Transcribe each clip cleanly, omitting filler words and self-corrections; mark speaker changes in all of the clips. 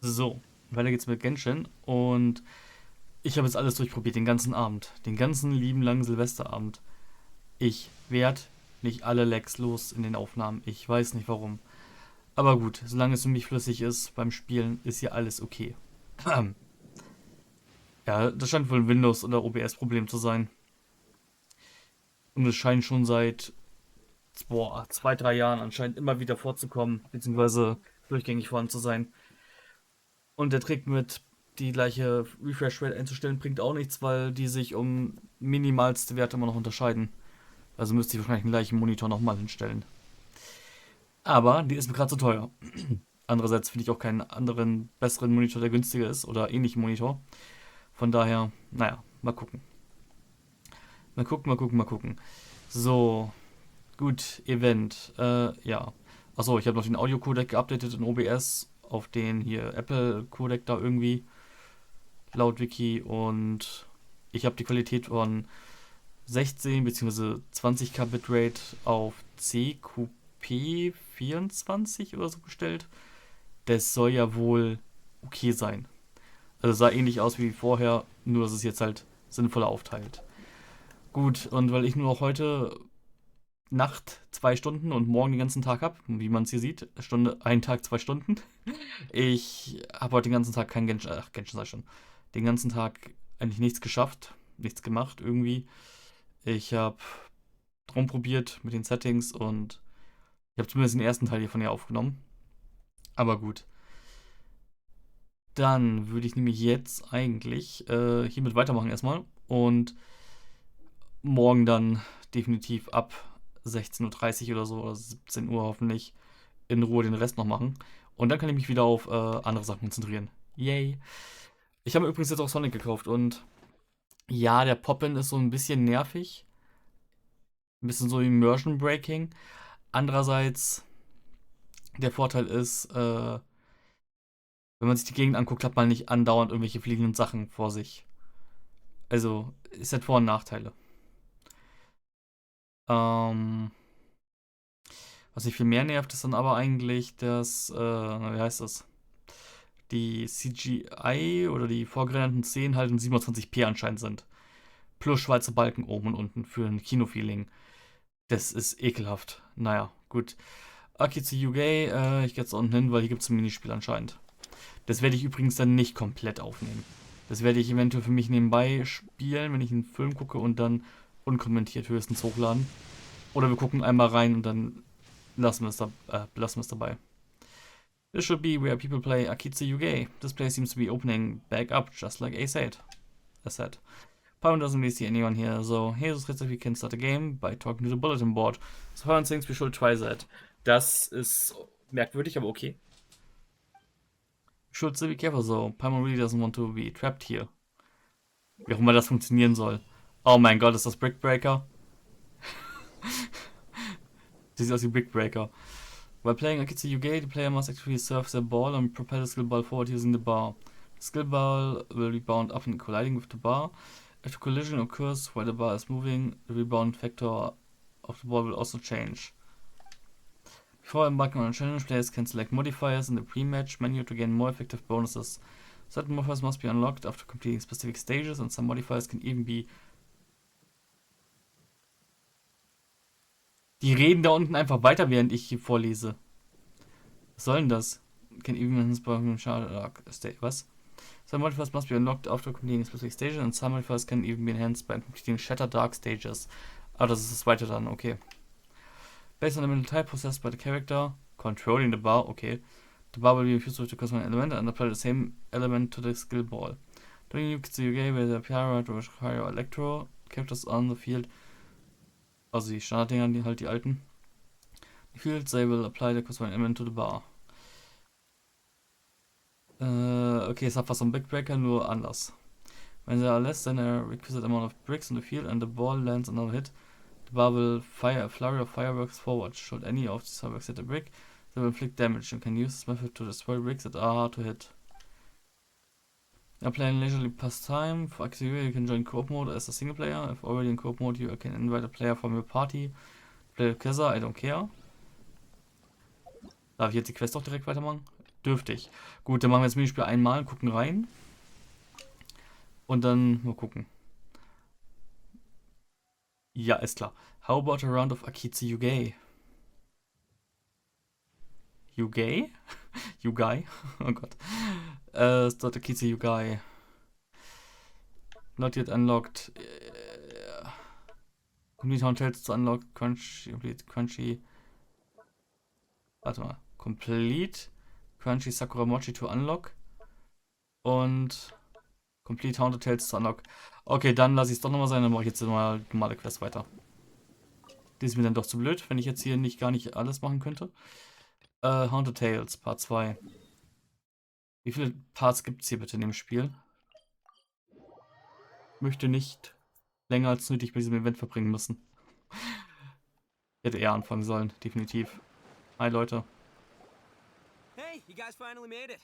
Speaker 1: So, weiter geht's mit Genshin und ich habe jetzt alles durchprobiert, den ganzen Abend. Den ganzen lieben langen Silvesterabend. Ich werd nicht alle Lags los in den Aufnahmen. Ich weiß nicht warum. Aber gut, solange es für mich flüssig ist beim Spielen, ist hier alles okay. Ja, das scheint wohl ein Windows- oder OBS-Problem zu sein. Und es scheint schon seit, boah, 2, 3 Jahren anscheinend immer wieder vorzukommen, beziehungsweise durchgängig vorhanden zu sein. Und der Trick mit die gleiche Refresh-Rate einzustellen bringt auch nichts, weil die sich um minimalste Werte immer noch unterscheiden. Also müsste ich wahrscheinlich den gleichen Monitor nochmal hinstellen. Aber die ist mir gerade zu teuer. Andererseits finde ich auch keinen anderen besseren Monitor, der günstiger ist oder ähnlichen Monitor. Von daher, naja, mal gucken. Mal gucken, mal gucken, mal gucken. So, gut, Event. Ja. Achso, ich habe noch den Audio-Codec geupdatet in OBS auf den hier Apple-Codec da irgendwie. Laut Wiki, und ich habe die Qualität von 16 bzw. 20K Bitrate auf CQP 24 oder so gestellt. Das soll ja wohl okay sein. Also sah ähnlich aus wie vorher, nur dass es jetzt halt sinnvoller aufteilt. Gut, und weil ich nur noch heute Nacht 2 Stunden und morgen den ganzen Tag habe, wie man es hier sieht, Stunde, ein Tag, 2 Stunden. Ich habe heute den ganzen Tag kein Genshin, ach, Genshin sei schon, den ganzen Tag eigentlich nichts geschafft, nichts gemacht irgendwie. Ich habe rumprobiert mit den Settings und ich habe zumindest den ersten Teil hiervon ja aufgenommen. Aber gut. Dann würde ich nämlich jetzt eigentlich hiermit weitermachen erstmal und morgen dann definitiv ab 16:30 Uhr oder so oder 17 Uhr hoffentlich in Ruhe den Rest noch machen. Und dann kann ich mich wieder auf andere Sachen konzentrieren. Yay. Ich habe mir übrigens jetzt auch Sonic gekauft und ja, der Pop-In ist so ein bisschen nervig. Ein bisschen so Immersion Breaking. Andererseits, der Vorteil ist, wenn man sich die Gegend anguckt, hat man nicht andauernd irgendwelche fliegenden Sachen vor sich. Also, es hat Vor- und Nachteile. Ähm, Was mich viel mehr nervt, ist dann aber eigentlich das, wie heißt das? Die CGI oder die vorgerenderten Szenen halt in 27p anscheinend sind. Plus schwarze Balken oben und unten für ein Kinofeeling. Das ist ekelhaft. Naja, gut. Akizu Yugei, ich gehe jetzt unten hin, weil hier gibt es ein Minispiel anscheinend. Das werde ich übrigens dann nicht komplett aufnehmen. Das werde ich eventuell für mich nebenbei spielen, wenn ich einen Film gucke und dann unkommentiert höchstens hochladen. Oder wir gucken einmal rein und dann lassen wir es dabei. This should be where people play Akitsu Yuge. This place seems to be opening back up, just like I said. I said. Paimon doesn't really see anyone here, so here's a we can start a game by talking to the bulletin board. So Paimon thinks we should try that. Das ist merkwürdig, aber okay. Should still be careful though. Paimon really doesn't want to be trapped here. Wie auch immer das funktionieren soll. Oh mein Gott, ist das Brickbreaker? Das sieht aus wie Brickbreaker. While playing Akitsu Yuge, the player must actually serve their ball and propel the skill ball forward using the bar. The skill ball will rebound up and colliding with the bar. If a collision occurs while the bar is moving, the rebound factor of the ball will also change. Before embarking on a challenge, players can select modifiers in the pre-match menu to gain more effective bonuses. Certain modifiers must be unlocked after completing specific stages, and some modifiers can even be. Die reden da unten einfach weiter, während ich hier vorlese. Was soll denn das? Can even was? Some modifiers must be unlocked after completing specific stages, and some modifiers can even be enhanced by completing Shatter Dark stages. Ah, das ist das zweite dann, okay. Based on the mental type possessed by the character, controlling the bar, okay. The bar will be infused with the corresponding element and apply the same element to the skill ball. During you can see you game with the Pyra, Higher Electro characters on the field. Also die Standarddinger, die halt die alten. The fields, they will apply the corresponding element to the bar. Okay, es hat fast so ein Big Breaker, nur anders. When there are less than a requisite amount of bricks in the field and the ball lands another hit, the bar will fire a flurry of fireworks forward. Should any of these fireworks hit a brick, they will inflict damage. You can use this method to destroy bricks that are hard to hit. Now playing leisurely pastime. For activity, you can join co-op mode as a single player. If already in co-op mode, you can invite a player from your party. Play together, I don't care. Darf ich jetzt die Quest auch direkt weitermachen? Dürftig. Gut, dann machen wir das Minispiel einmal, gucken rein. Und dann mal gucken. Ja, ist klar. How about a round of Akize Yugai? Yugai? Yugai? Oh Gott. Start Akize Yugai. Not yet unlocked. Complete Hotels to unlock. Crunchy. Warte mal. Complete. Crunchy Sakura Mochi to unlock. Und Complete Haunted Tales to unlock. Okay, dann lasse ich es doch nochmal sein. Dann mache ich jetzt mal normale Quest weiter. Die ist mir dann doch zu blöd, wenn ich jetzt hier gar nicht alles machen könnte. Haunted Tales, Part 2. Wie viele Parts gibt es hier bitte in dem Spiel? Ich möchte nicht länger als nötig bei diesem Event verbringen müssen. Ich hätte eher anfangen sollen, definitiv. Hi Leute.
Speaker 2: Hey, you guys finally made it.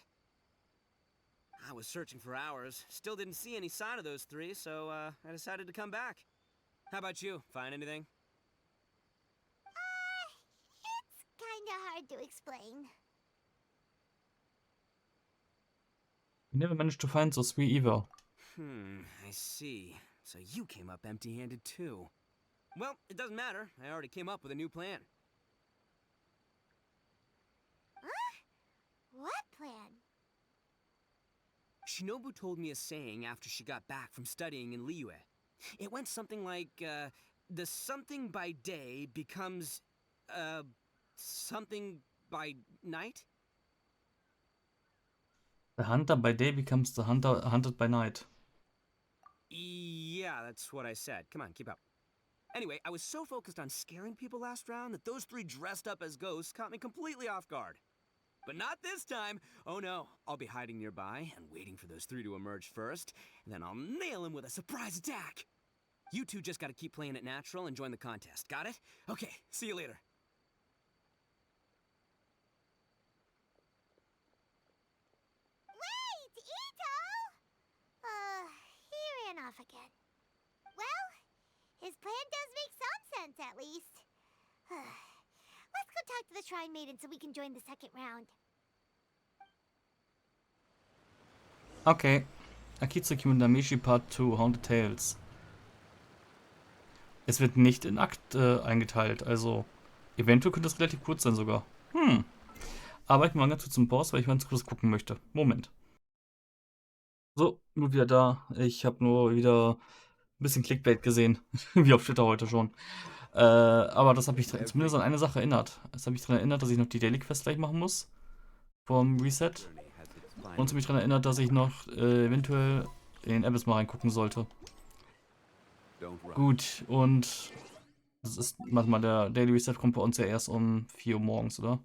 Speaker 2: I was searching for hours, still didn't see any sign of those three, so I decided to come back. How about you? Find anything?
Speaker 3: It's kinda hard to explain.
Speaker 1: We never managed to find those three either.
Speaker 2: I see. So you came up empty-handed too. Well, it doesn't matter. I already came up with a new plan.
Speaker 3: Huh? What plan?
Speaker 2: Shinobu told me a saying after she got back from studying in Liyue. It went something like, the something by day becomes, something by night?
Speaker 1: The hunter by day becomes the hunter hunted by night.
Speaker 2: Yeah, that's what I said. Come on, keep up. Anyway, I was so focused on scaring people last round that those three dressed up as ghosts caught me completely off guard. But not this time! Oh no, I'll be hiding nearby and waiting for those three to emerge first, and then I'll nail them with a surprise attack! You two just gotta keep playing it natural and join the contest, got it? Okay, see you later.
Speaker 3: Wait, Ito! He ran off again. Well, his plan does make some sense, at least. Let's go talk to the Shrine Maiden so we can join the second round.
Speaker 1: Okay. Akitsuki Mundamishi Part 2, Haunted Tales. Es wird nicht in Akt eingeteilt, also eventuell könnte es relativ kurz sein sogar. Aber ich mache ganz kurz zum Boss, weil ich mal ganz kurz gucken möchte. Moment. So, nur wieder da. Ich habe nur wieder ein bisschen Clickbait gesehen, wie auf Twitter heute schon. Aber das hat mich zumindest an eine Sache erinnert. Es hat mich daran erinnert, dass ich noch die Daily Quest gleich machen muss. Vom Reset. Und es hat mich daran erinnert, dass ich noch eventuell in den Abyss mal reingucken sollte. Gut, und das ist, warte mal, der Daily Reset kommt bei uns ja erst um 4 Uhr morgens, oder?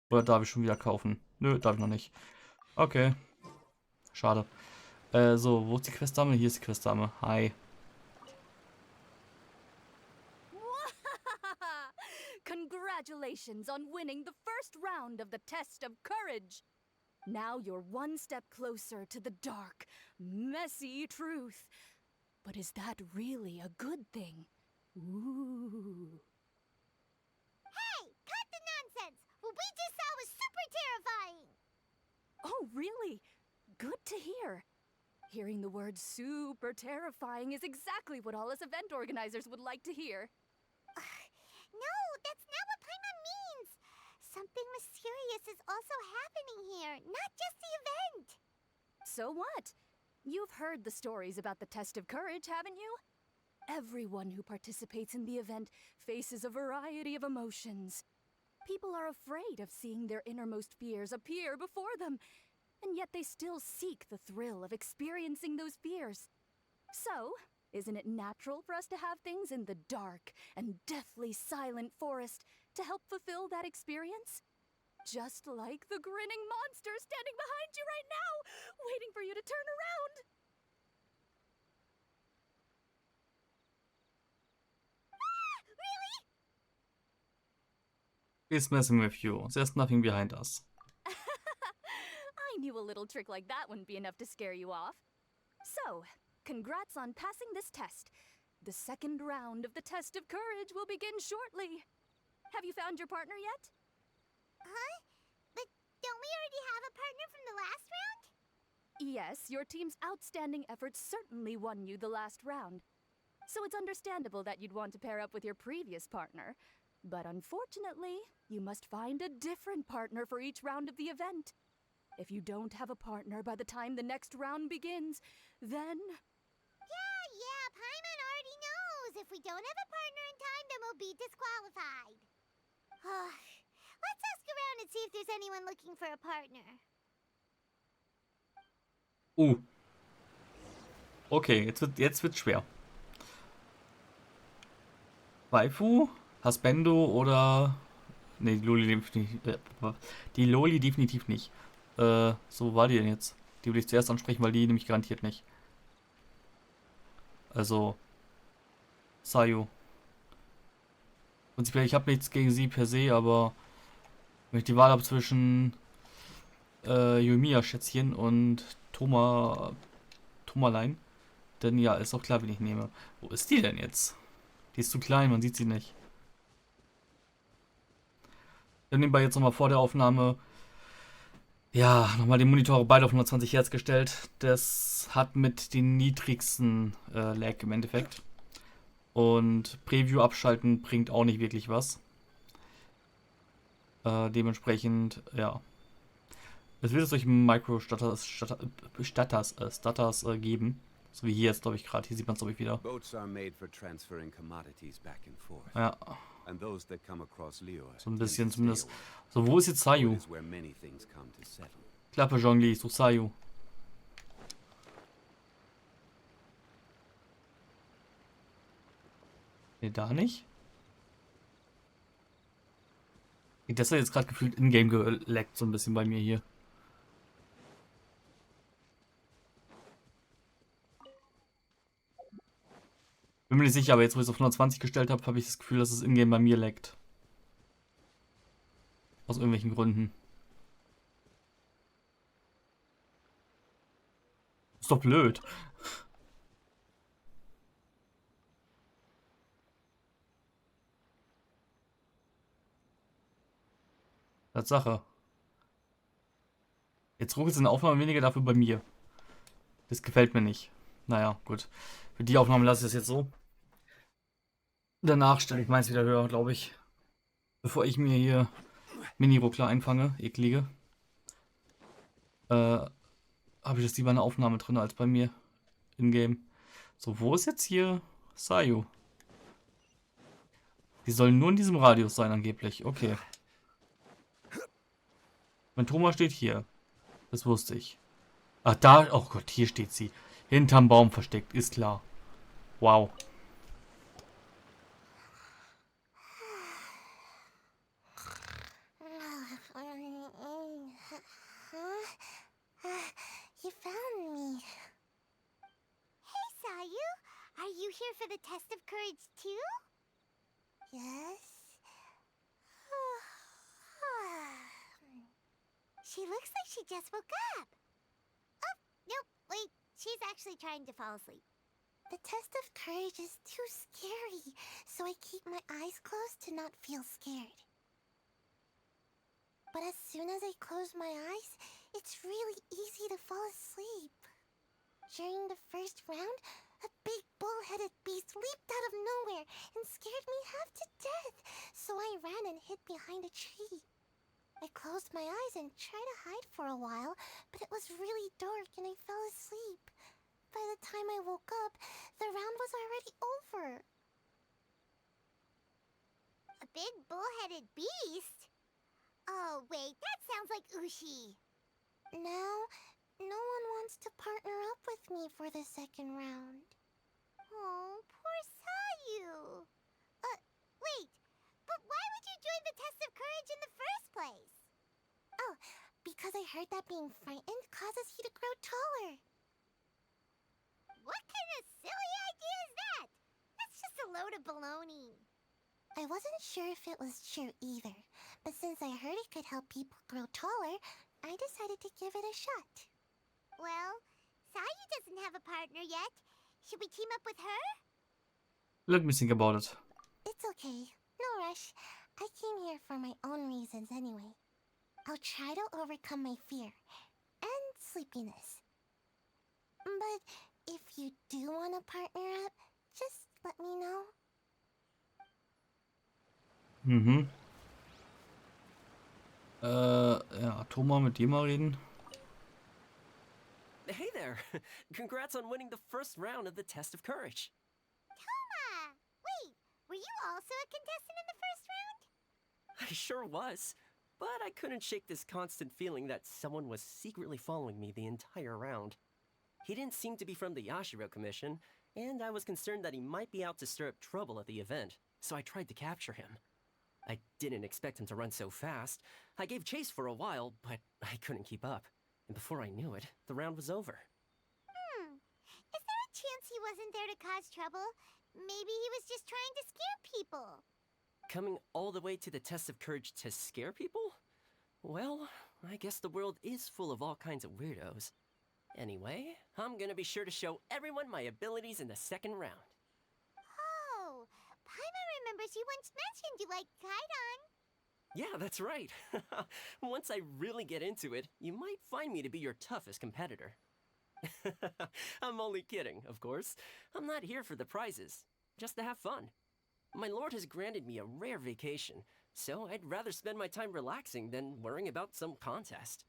Speaker 1: Oder darf ich schon wieder kaufen? Nö, darf ich noch nicht. Okay. Schade. So, wo ist die Questdame? Hier ist die Questdame. Hi.
Speaker 4: Congratulations on winning the first round of the test of courage. Now you're one step closer to the dark, messy truth. But is that really a good thing? Ooh.
Speaker 3: Hey, cut the nonsense! What we just saw was super terrifying!
Speaker 4: Oh, really? Good to hear. Hearing the word super terrifying is exactly what all us event organizers would like to hear.
Speaker 3: No, that's not what Paimon means! Something mysterious is also happening here, not just the event!
Speaker 4: So what? You've heard the stories about the test of courage, haven't you? Everyone who participates in the event faces a variety of emotions. People are afraid of seeing their innermost fears appear before them, and yet they still seek the thrill of experiencing those fears. So, isn't it natural for us to have things in the dark and deathly silent forest to help fulfill that experience? Just like the grinning monster standing behind you right now, waiting for you to turn around.
Speaker 3: Ah! Really?
Speaker 1: He's messing with you. There's nothing behind us.
Speaker 4: I knew a little trick like that wouldn't be enough to scare you off. So, congrats on passing this test. The second round of the test of courage will begin shortly. Have you found your partner yet?
Speaker 3: Huh? But don't we already have a partner from the last round?
Speaker 4: Yes, your team's outstanding efforts certainly won you the last round. So it's understandable that you'd want to pair up with your previous partner. But unfortunately, you must find a different partner for each round of the event. If you don't have a partner by the time the next round begins, then...
Speaker 3: Yeah, Paimon already knows. If we don't have a partner in time, then we'll be disqualified. Let's ask around and see if there's anyone looking for a partner.
Speaker 1: Okay, jetzt wird's schwer. Waifu, Husbando oder... Ne, die Loli definitiv nicht. So war die denn jetzt? Die will ich zuerst ansprechen, weil die nämlich garantiert nicht. Also, Sayu. Prinzipiell, ich habe nichts gegen sie per se, aber wenn ich die Wahl habe zwischen Yoimiya Schätzchen und Tomalein, dann ja, ist auch klar, wen ich nehme. Wo ist die denn jetzt? Die ist zu klein, man sieht sie nicht. Dann nebenbei jetzt nochmal vor der Aufnahme, ja, nochmal die Monitore beide auf 120 Hertz gestellt. Das hat mit den niedrigsten Lag im Endeffekt. Und Preview abschalten bringt auch nicht wirklich was. Dementsprechend, ja. Es wird es solche Micro-Stutters geben. So wie hier jetzt, glaube ich, gerade. Hier sieht man es, glaube ich, wieder.
Speaker 5: Boats are made for transferring commodities back and forth.
Speaker 1: Ja,
Speaker 5: And those that come across Lure
Speaker 1: so ein bisschen
Speaker 5: tend to stay
Speaker 1: zumindest.
Speaker 5: away.
Speaker 1: So, wo ist jetzt Sayu?
Speaker 5: Port is where many things come to settle.
Speaker 1: Klappe, Zhongli, ich suche Sayu. Ne, da nicht? Das hat jetzt gerade gefühlt in-game geleckt, so ein bisschen bei mir hier. Bin mir nicht sicher, aber jetzt, wo ich es auf 120 gestellt habe, habe ich das Gefühl, dass es in-game bei mir leckt. Aus irgendwelchen Gründen. Ist doch blöd. Tatsache. Jetzt ruckelt es in der Aufnahme weniger, dafür bei mir. Das gefällt mir nicht. Naja, gut. Für die Aufnahme lasse ich das jetzt so. Danach stelle ich meins wieder höher, glaube ich. Bevor ich mir hier Mini-Ruckler einfange, eklige. Habe ich das lieber eine Aufnahme drin als bei mir in-game. So, wo ist jetzt hier Sayu? Die sollen nur in diesem Radius sein, angeblich. Okay. Mein Thomas steht hier. Das wusste ich. Ach, da. Oh Gott, hier steht sie. Hinterm Baum versteckt, ist klar. Wow.
Speaker 3: You found me. Hey, Sayu. Are you here for the test of courage, too? Yes. She looks like she just woke up. Oh, nope, wait. She's actually trying to fall asleep. The test of courage is too scary, so I keep my eyes closed to not feel scared. But as soon as I close my eyes, it's really easy to fall asleep. During the first round, a big bull-headed beast leaped out of nowhere and scared me half to death, so I ran and hid behind a tree. I closed my eyes and tried to hide for a while, but it was really dark and I fell asleep. By the time I woke up, the round was already over. A big bull-headed beast? Oh, wait, that sounds like Ushi. Now, no one wants to partner up with me for the second round. Oh, poor Sayu. Wait, but why would you join the test of courage in the first place? Oh, because I heard that being frightened causes you to grow taller. What kind of silly idea is that? That's just a load of baloney. I wasn't sure if it was true either, but since I heard it could help people grow taller, I decided to give it a shot. Well, Sayu doesn't have a partner yet. Should we team up with her?
Speaker 1: Let me think about it.
Speaker 3: It's okay. No rush. I came here for my own reasons anyway. I'll try to overcome my fear and sleepiness. But if you do want to partner up, just let me know.
Speaker 1: Mhm. Ja, Thomas, mit dir mal reden.
Speaker 6: Hey there! Congrats on winning the first round of the test of courage.
Speaker 3: Toma! Wait, were you also a contestant in the first round?
Speaker 6: I sure was, but I couldn't shake this constant feeling that someone was secretly following me the entire round. He didn't seem to be from the Yashiro Commission, and I was concerned that he might be out to stir up trouble at the event, so I tried to capture him. I didn't expect him to run so fast. I gave chase for a while, but I couldn't keep up. And before I knew it, the round was over.
Speaker 3: Is there a chance he wasn't there to cause trouble? Maybe he was just trying to scare people.
Speaker 6: Coming all the way to the test of courage to scare people? Well, I guess the world is full of all kinds of weirdos. Anyway, I'm gonna be sure to show everyone my abilities in the second round.
Speaker 3: Oh, Paimon remembers you once mentioned you liked Kaidan.
Speaker 6: Yeah, that's right. Once I really get into it, you might find me to be your toughest competitor. I'm only kidding, of course. I'm not here for the prizes, just to have fun. My lord has granted me a rare vacation, so I'd rather spend my time relaxing than worrying about some contest.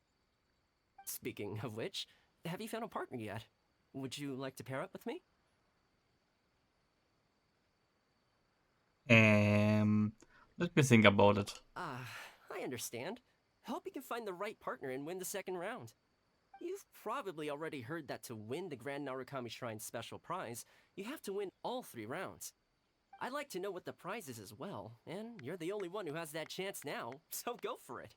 Speaker 6: Speaking of which, have you found a partner yet? Would you like to pair up with me?
Speaker 1: Let me think about it.
Speaker 6: I understand. Hope you can find the right partner and win the second round. You've probably already heard that to win the Grand Narukami Shrine special prize, you have to win all 3 rounds. I'd like to know what the prize is as well, and you're the only one who has that chance now, so go for it.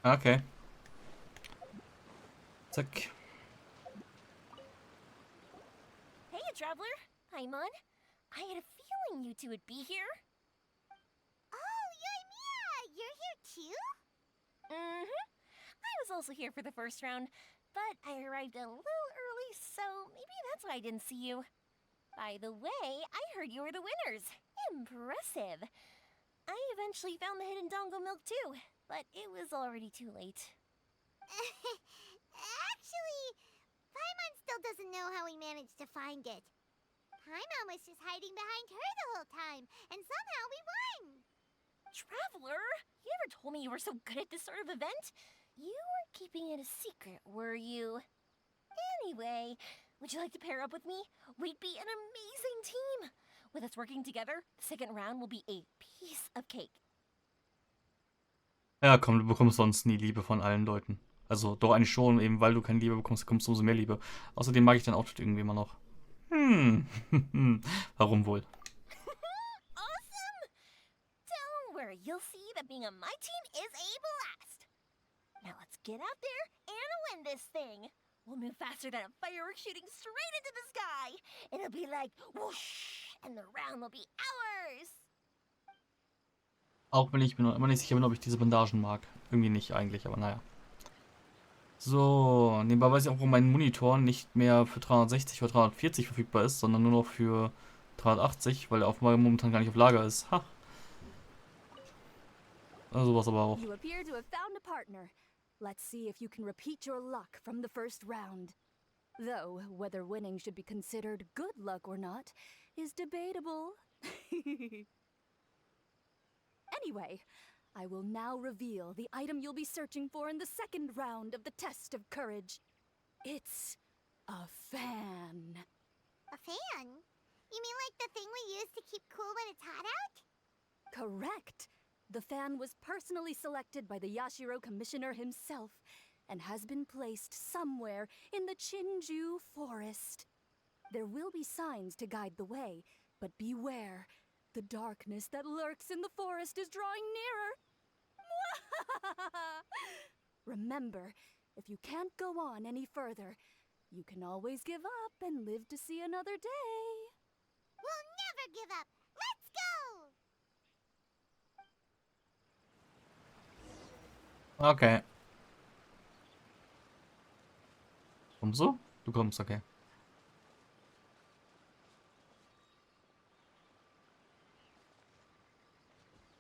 Speaker 1: Okay. Zack.
Speaker 7: Hey, traveler. Paimon. I had a feeling you two would be here.
Speaker 3: Oh, Yoimiya! You're here too?
Speaker 7: Mm-hmm. I was also here for the first round, but I arrived a little early, so maybe that's why I didn't see you. By the way, I heard you were the winners. Impressive. I eventually found the hidden Dongo milk too, but it was already too late.
Speaker 3: Actually, Paimon still doesn't know how we managed to find it. Paimon was just hiding behind her the whole time, and somehow we won!
Speaker 7: Traveler, you never told me you were so good at this sort of event. You weren't keeping it a secret, were you? Anyway, would you like to pair up with me? We'd be an amazing team. With us working together, the second round will be a piece of cake.
Speaker 1: Ja, komm, du bekommst sonst nie Liebe von allen Leuten. Also, doch eigentlich schon, eben weil du keine Liebe bekommst, bekommst du umso mehr Liebe. Außerdem mag ich dein Outfit irgendwie immer noch. Warum wohl?
Speaker 7: Awesome! Don't worry, you'll see that being on my team is a blast. Now let's get out there and win this thing. We'll move faster than a firework shooting straight into the sky. It'll be like whoosh, and the round will be ours.
Speaker 1: Auch wenn ich mir noch immer nicht sicher bin, ob ich diese Bandagen mag. Irgendwie nicht eigentlich, aber naja. So, nebenbei weiß ich auch, warum mein Monitor nicht mehr für 360 oder 340 verfügbar ist, sondern nur noch für 380, weil der Aufnahme momentan gar nicht auf Lager ist. Ha! Also sowas aber auch.
Speaker 4: You appear to have found a partner. Let's see if you can repeat your luck from the first round. Though, whether winning should be considered good luck or not is debatable. Anyway, I will now reveal the item you'll be searching for in the second round of the test of courage. It's a fan.
Speaker 3: A fan? You mean like the thing we use to keep cool when it's hot out?
Speaker 4: Correct. The fan was personally selected by the Yashiro Commissioner himself and has been placed somewhere in the Chinju Forest. There will be signs to guide the way, but beware. The darkness that lurks in the forest is drawing nearer. Remember, if you can't go on any further, you can always give up and live to see another day.
Speaker 3: We'll never give up! Let's go!
Speaker 1: Okay. Kommst du? Du kommst, okay.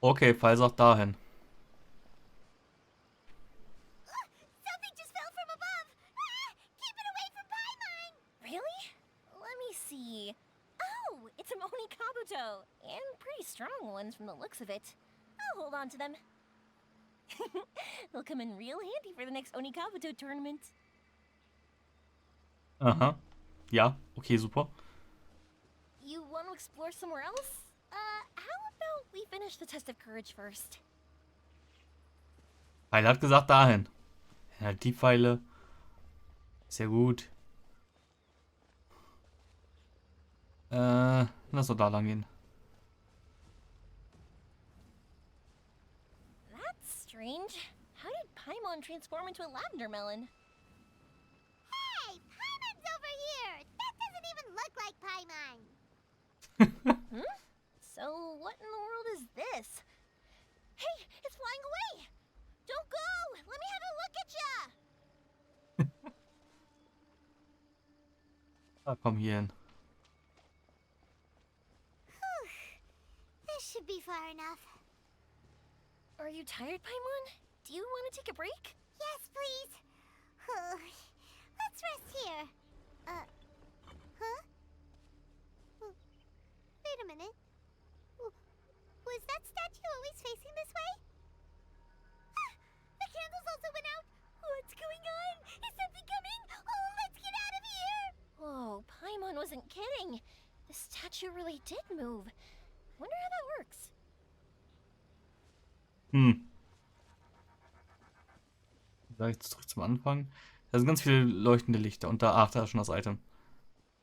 Speaker 1: Okay, Pfeil sagt dahin.
Speaker 3: Something just fell from above! Ah! Keep it away from Paimon!
Speaker 7: Really? Let me see. Oh, it's a Oni Kabuto. And pretty strong ones from the looks of it. I'll hold on to them. They'll come in real handy for the next Oni Kabuto tournament.
Speaker 1: Aha. Ja, okay, super.
Speaker 7: You want to explore somewhere else? How about we finish the test of courage first?
Speaker 1: Pfeil hat gesagt dahin. Halt die Pfeile. Sehr gut. Lass doch da lang gehen.
Speaker 7: That's strange. How did Paimon transform into a lavender melon?
Speaker 3: Hey! Paimon's over here! That doesn't even look like Paimon!
Speaker 7: So, what in the world is this? Hey, it's flying away! Don't go! Let me have a look at ya!
Speaker 1: Ah, komm hier hin.
Speaker 3: This should be far enough.
Speaker 7: Are you tired, Paimon? Do you want to take a break?
Speaker 3: Yes, please. Let's rest here. Huh? Wait a minute. Was that statue always facing this way? Ah, the candles also went out. What's going on? Is something coming? Oh, let's get out of here!
Speaker 7: Whoa, Paimon wasn't kidding. The statue really did move. Wonder how that works.
Speaker 1: Vielleicht zurück zum Anfang. Da sind ganz viele leuchtende Lichter. Und da, ach, da ist schon das Item.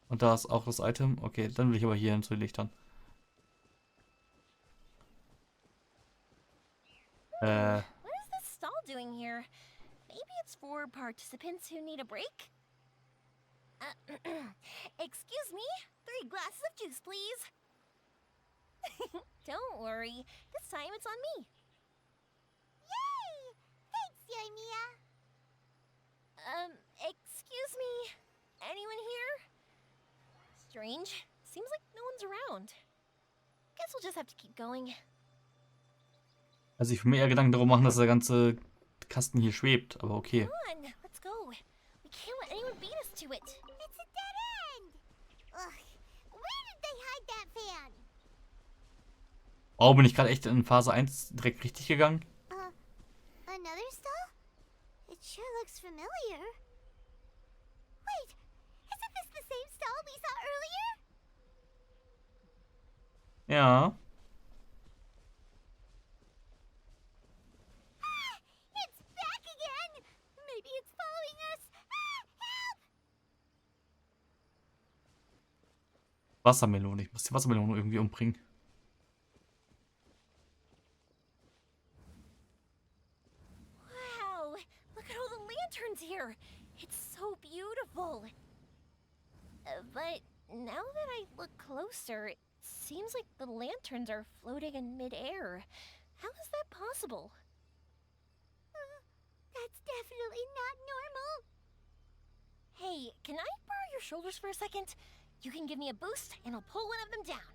Speaker 1: Und da ist auch das Item. Okay, dann will ich aber hier hin zu den Lichtern.
Speaker 7: What is this stall doing here? Maybe it's for participants who need a break? Excuse me, 3 glasses of juice, please. Don't worry, this time it's on me.
Speaker 3: Yay! Thanks, Yoimiya.
Speaker 7: Excuse me, anyone here? Strange, seems like no one's around. Guess we'll just have to keep going.
Speaker 1: Also ich will mir eher Gedanken darum machen, dass der ganze Kasten hier schwebt. Aber okay.
Speaker 7: Come on, let's go. We can't let anyone beat us to it.
Speaker 3: It's a dead end! Ugh, where did they hide that fan?
Speaker 1: Oh, bin ich gerade echt in Phase 1 direkt richtig gegangen?
Speaker 3: Another stall? It sure looks familiar. Wait, isn't this the same stall we saw earlier?
Speaker 1: Ja.
Speaker 3: It's back again! Maybe it's following us! Ah, help!
Speaker 1: Wassermelone. Ich muss die Wassermelone irgendwie umbringen.
Speaker 7: Wow, look at all the lanterns here. It's so beautiful. But now that I look closer, it seems like the lanterns are floating in midair. How is that possible?
Speaker 3: That's definitely not normal.
Speaker 7: Hey, can I borrow your shoulders for a second? You can give me a boost, and I'll pull one of them down.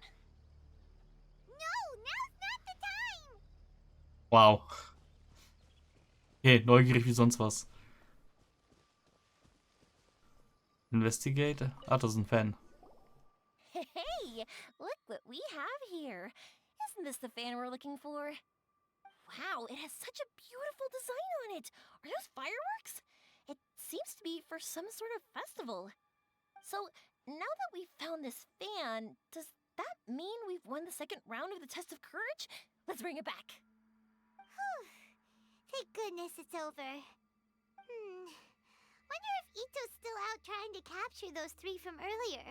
Speaker 3: No, now's not the time!
Speaker 1: Wow. Okay, neugierig wie sonst was. Investigate. Ah, das ist ein Fan.
Speaker 7: Hey, look what we have here. Isn't this the fan we're looking for? Wow, it has such a beautiful design on it. Are those fireworks? It seems to be for some sort of festival. So, now that we've found this fan, does that mean we've won the second round of the test of courage? Let's bring it back.
Speaker 3: Thank goodness it's over. Wonder if Ito's still out trying to capture those 3 from earlier.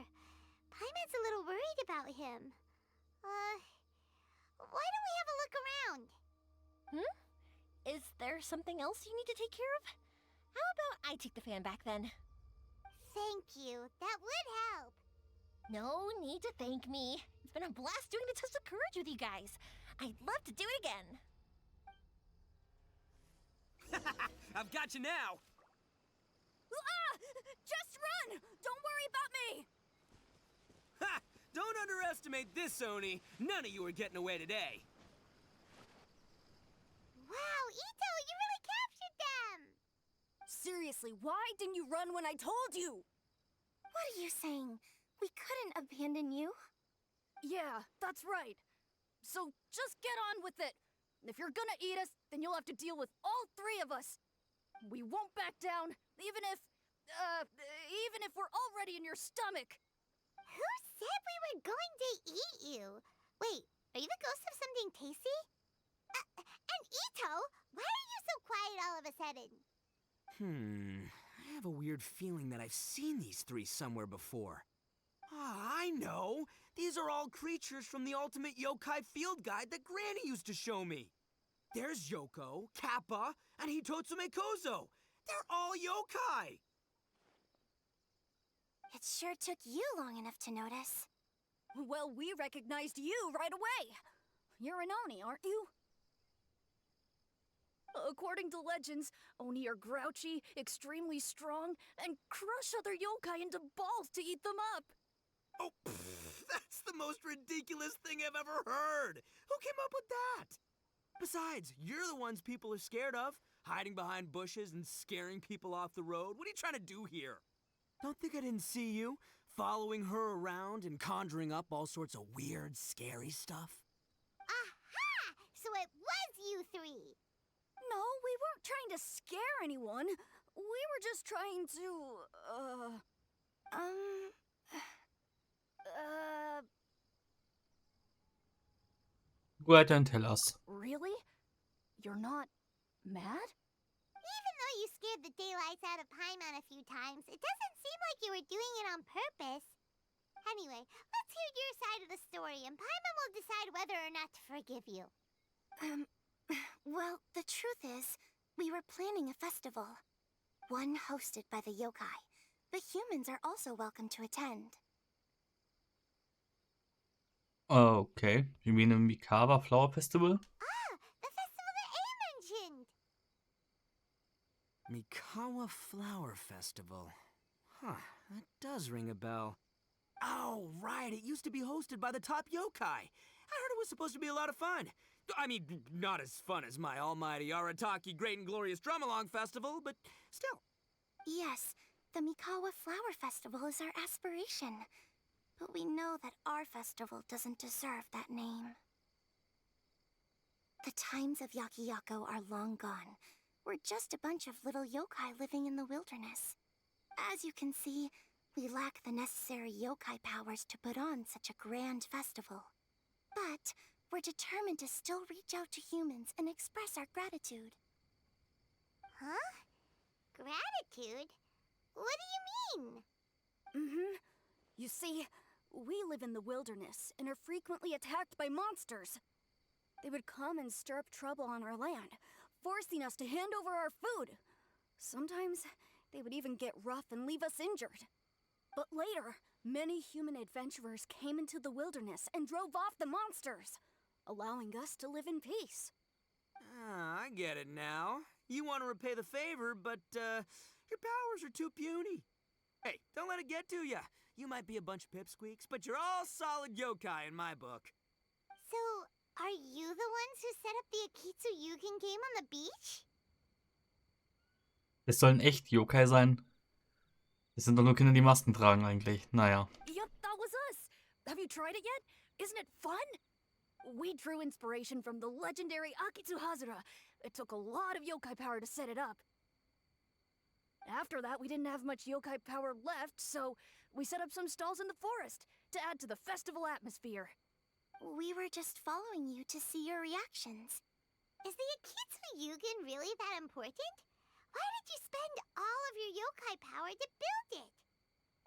Speaker 3: Paimon's a little worried about him. Why don't we have a look around?
Speaker 7: Is there something else you need to take care of? How about I take the fan back then?
Speaker 3: Thank you. That would help.
Speaker 7: No need to thank me. It's been a blast doing the test of courage with you guys. I'd love to do it again.
Speaker 2: I've got you now!
Speaker 7: Just run! Don't worry about me!
Speaker 2: Ha! Don't underestimate this, Oni. None of you are getting away today.
Speaker 3: Wow, Ito, you really captured them!
Speaker 4: Seriously, why didn't you run when I told you?
Speaker 7: What are you saying? We couldn't abandon you.
Speaker 4: Yeah, that's right. So just get on with it. If you're gonna eat us, then you'll have to deal with all three of us. We won't back down, even if we're already in your stomach.
Speaker 3: Who said we were going to eat you? Wait, are you the ghost of something tasty? And Ito, why are you so quiet all of a sudden?
Speaker 2: I have a weird feeling that I've seen these three somewhere before. Ah, I know! These are all creatures from the Ultimate Yokai Field Guide that Granny used to show me. There's Yoko, Kappa, and Hitotsume Kozo. They're all yokai!
Speaker 7: It sure took you long enough to notice.
Speaker 4: Well, we recognized you right away. You're an Oni, aren't you? According to legends, Oni are grouchy, extremely strong, and crush other yokai into balls to eat them up.
Speaker 2: Oh, that's the most ridiculous thing I've ever heard! Who came up with that? Besides, you're the ones people are scared of, hiding behind bushes and scaring people off the road. What are you trying to do here? Don't think I didn't see you, following her around and conjuring up all sorts of weird, scary stuff.
Speaker 3: Aha! So it was you three!
Speaker 4: No, we weren't trying to scare anyone. We were just trying to,
Speaker 1: Go ahead and tell us.
Speaker 4: Really? You're not mad?
Speaker 3: Even though you scared the daylights out of Paimon a few times, it doesn't seem like you were doing it on purpose. Anyway, let's hear your side of the story, and Paimon will decide whether or not to forgive you.
Speaker 7: Well, the truth is, we were planning a festival. One hosted by the yokai. The humans are also welcome to attend.
Speaker 1: Okay, you mean a Mikaba Flower Festival?
Speaker 3: Ah, the festival that A mentioned!
Speaker 2: Mikawa Flower Festival. Huh, that does ring a bell. Oh, right, it used to be hosted by the top yokai. I heard it was supposed to be a lot of fun. I mean, not as fun as my almighty Arataki Great and Glorious Drum-Along Festival, but still.
Speaker 7: Yes, the Mikawa Flower Festival is our aspiration. But we know that our festival doesn't deserve that name. The times of Yakiyako are long gone. We're just a bunch of little yokai living in the wilderness. As you can see, we lack the necessary yokai powers to put on such a grand festival. But we're determined to still reach out to humans and express our gratitude.
Speaker 3: Huh? Gratitude? What do you mean?
Speaker 4: You see, we live in the wilderness and are frequently attacked by monsters. They would come and stir up trouble on our land, forcing us to hand over our food. Sometimes they would even get rough and leave us injured. But later, many human adventurers came into the wilderness and drove off the monsters, allowing us to live in peace.
Speaker 2: Ah, I get it now. You want to repay the favor, but, your powers are too puny. Hey, don't let it get to ya. You might be a bunch of pipsqueaks, but you're all solid yokai in my book.
Speaker 3: So, are you the ones who set up the Akitsu Yugen game on the beach?
Speaker 1: Es sollen echt Yokai sein. Es sind doch nur Kinder, die Masken tragen eigentlich. Naja.
Speaker 4: Yup, that was us. Have you tried it yet? Isn't it fun? We drew inspiration from the legendary Akitsu Hazura. It took a lot of yokai power to set it up. After that, we didn't have much yokai power left, so we set up some stalls in the forest to add to the festival atmosphere.
Speaker 7: We were just following you to see your reactions.
Speaker 3: Is the Akitsu Yugen really that important? Why did you spend all of your yokai power to build it?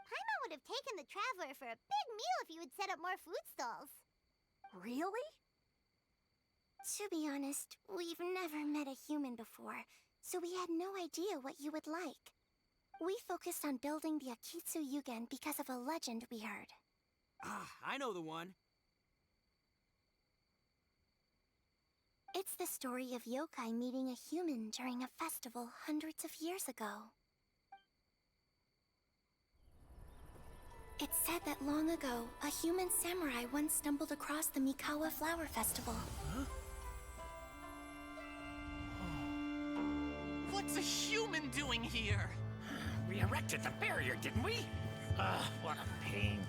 Speaker 3: Paimon would have taken the Traveler for a big meal if you had set up more food stalls.
Speaker 4: Really?
Speaker 7: To be honest, we've never met a human before, so we had no idea what you would like. We focused on building the Akitsu Yugen because of a legend we heard.
Speaker 2: Ah, I know the one.
Speaker 7: It's the story of yokai meeting a human during a festival hundreds of years ago. It's said that long ago, a human samurai once stumbled across the Mikawa Flower Festival.
Speaker 2: Huh?
Speaker 8: What's a human doing here? We erected the barrier, didn't we? What a pain.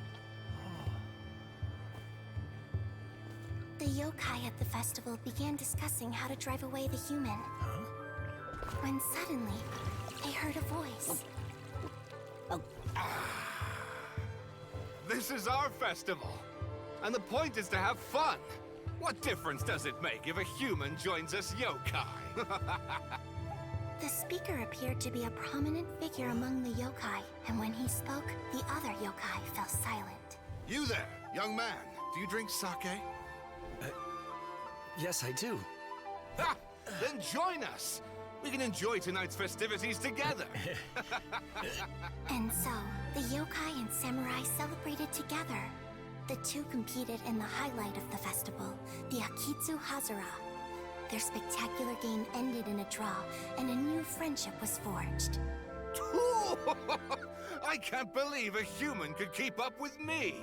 Speaker 9: The yokai at the festival began discussing how to drive away the human. When suddenly, they heard a voice.
Speaker 10: This is our festival, and the point is to have fun. What difference does it make if a human joins us yokai?
Speaker 9: The speaker appeared to be a prominent figure among the yokai, and when he spoke, the other yokai fell silent.
Speaker 10: You there, young man, do you drink sake?
Speaker 11: Yes, I do.
Speaker 10: Ha! Then join us! We can enjoy tonight's festivities together!
Speaker 9: And so, the yokai and samurai celebrated together. The two competed in the highlight of the festival, the Akitsu Hazara. Their spectacular game ended in a draw, and a new friendship was forged.
Speaker 10: I can't believe a human could keep up with me!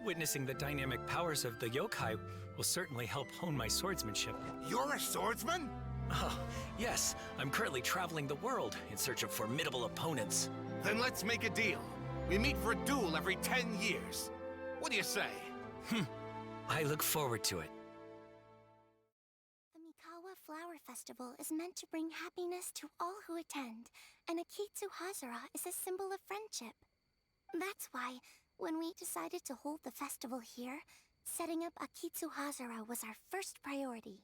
Speaker 11: Witnessing the dynamic powers of the yokai will certainly help hone my swordsmanship.
Speaker 10: You're a swordsman?
Speaker 11: Oh, yes. I'm currently traveling the world in search of formidable opponents.
Speaker 10: Then let's make a deal. We meet for a duel every 10 years. What do you say?
Speaker 11: I look forward to it.
Speaker 9: The Mikawa Flower Festival is meant to bring happiness to all who attend, and Akitsu Hazara is a symbol of friendship. That's why, when we decided to hold the festival here, setting up Akitsu Hazara was our first priority.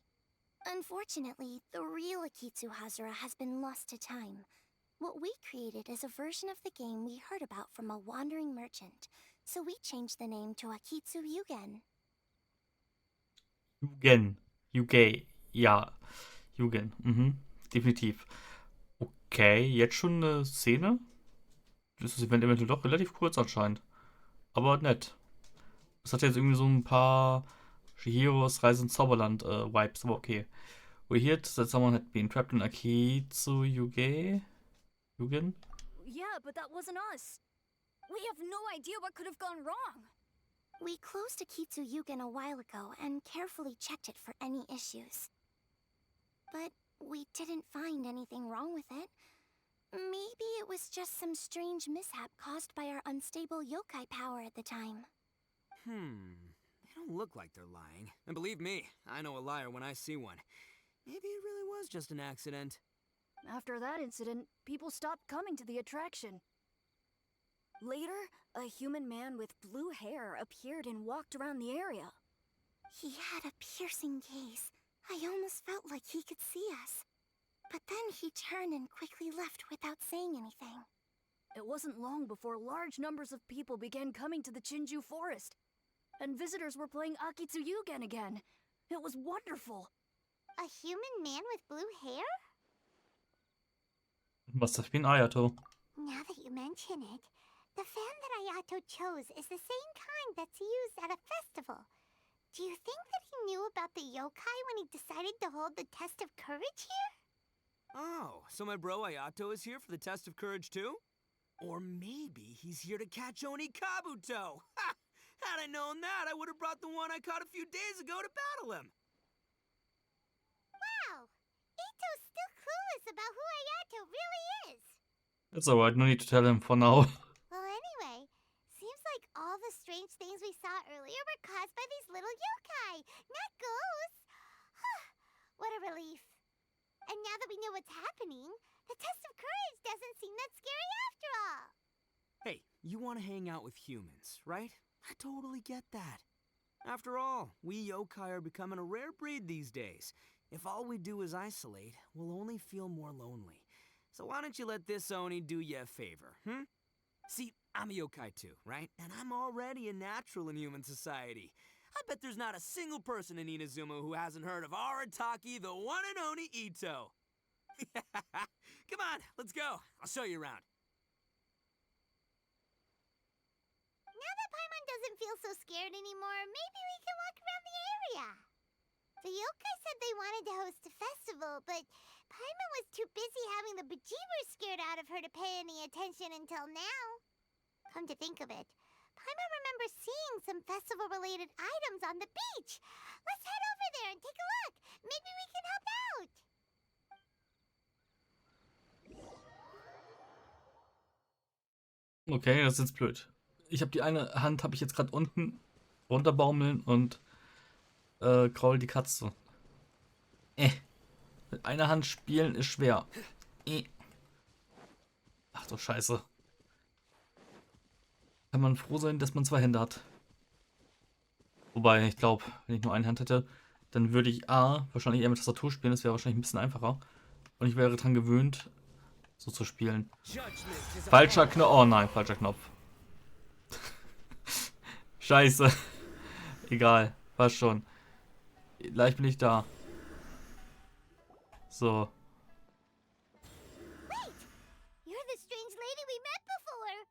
Speaker 9: Unfortunately, the real Akitsu Hazara has been lost to time. What we created is a version of the game we heard about from a wandering merchant, so we changed the name to Akitsu Yugen.
Speaker 1: Yugen. Ja. Yugen. Definitiv. Okay, jetzt schon eine Szene? Das ist das Event eventuell doch relativ kurz anscheinend. Aber nett. Das hat jetzt irgendwie so ein paar Shihiros Reise ins Zauberland Vibes, aber okay. We heard that someone had been trapped in Akitsu Yugen?
Speaker 4: Yeah, but that wasn't us. We have no idea what could have gone wrong.
Speaker 9: We closed Akitsu Yugen a while ago and carefully checked it for any issues. But we didn't find anything wrong with it. Maybe it was just some strange mishap caused by our unstable yokai power at the time.
Speaker 2: They don't look like they're lying. And believe me, I know a liar when I see one. Maybe it really was just an accident.
Speaker 4: After that incident, people stopped coming to the attraction. Later, a human man with blue hair appeared and walked around the area.
Speaker 9: He had a piercing gaze. I almost felt like he could see us. But then he turned and quickly left without saying anything.
Speaker 4: It wasn't long before large numbers of people began coming to the Chinju forest. And visitors were playing Akitsu Yugen again. It was wonderful.
Speaker 3: A human man with blue hair?
Speaker 1: Must have been Ayato.
Speaker 3: Now that you mention it, the fan that Ayato chose is the same kind that's used at a festival. Do you think that he knew about the yokai when he decided to hold the test of courage here?
Speaker 2: Oh, so my bro Ayato is here for the test of courage too? Or maybe he's here to catch Oni Kabuto! Ha! Had I known that, I would have brought the one I caught a few days ago to battle him!
Speaker 3: Wow! Ito's still clueless about who Ayato really is!
Speaker 1: It's alright, no need to tell him for now.
Speaker 3: Well, anyway, seems like all the strange things we saw earlier were caused by these little yokai, not ghosts! What a relief. And now that we know what's happening, the test of courage doesn't seem that scary after all!
Speaker 2: Hey, you want to hang out with humans, right? I totally get that. After all, we yokai are becoming a rare breed these days. If all we do is isolate, we'll only feel more lonely. So why don't you let this Oni do you a favor, See, I'm a yokai too, right? And I'm already a natural in human society. I bet there's not a single person in Inazuma who hasn't heard of Arataki, the one and only Ito. Come on, let's go. I'll show you around.
Speaker 3: Now that Paimon doesn't feel so scared anymore, maybe we can walk around the area. The yokai said they wanted to host a festival, but Paimon was too busy having the bejeebers scared out of her to pay any attention until now. Come to think of it, Paimon remembers seeing some festival-related items on the beach. Let's head over there and take a look. Maybe we can help out.
Speaker 1: Okay, das ist jetzt blöd. Ich habe die eine Hand, habe ich jetzt gerade unten runterbaumeln und kraul die Katze. Mit einer Hand spielen ist schwer. Ach du Scheiße. Kann man froh sein, dass man zwei Hände hat. Wobei, ich glaube, wenn ich nur eine Hand hätte, dann würde ich wahrscheinlich eher mit Tastatur spielen. Das wäre wahrscheinlich ein bisschen einfacher. Und ich wäre dran gewöhnt, so zu spielen. Falscher Knopf. Oh nein, falscher Knopf. Scheiße. Egal, passt schon. Gleich bin ich da. So.
Speaker 3: Wait! You're the strange lady we met before!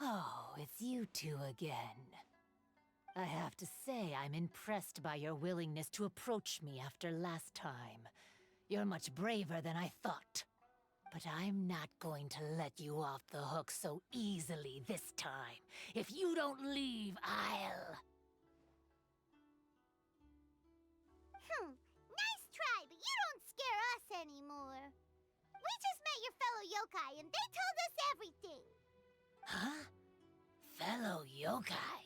Speaker 12: Oh, it's you two again. I have to say, I'm impressed by your willingness to approach me after last time. You're much braver than I thought. But I'm not going to let you off the hook so easily this time. If you don't leave, I'll...
Speaker 3: Nice try, but you don't scare us anymore. We just met your fellow yokai and they told us everything.
Speaker 12: Huh? Fellow yokai?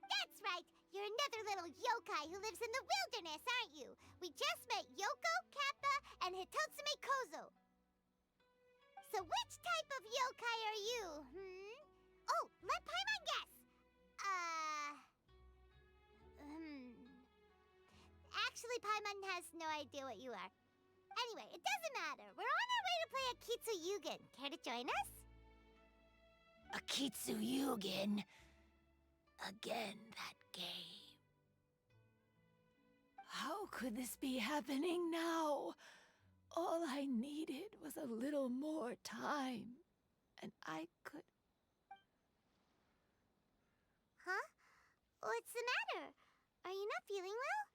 Speaker 3: That's right. You're another little yokai who lives in the wilderness, aren't you? We just met Yoko, Kappa, and Hitotsume Kozo. So which type of yokai are you, Oh, let Paimon guess. Actually, Paimon has no idea what you are. Anyway, it doesn't matter. We're on our way to play Akitsu Yugen. Care to join us?
Speaker 12: Akitsu Yugen? Again, that game. How could this be happening now? All I needed was a little more time, and I could...
Speaker 3: Huh? What's the matter? Are you not feeling well?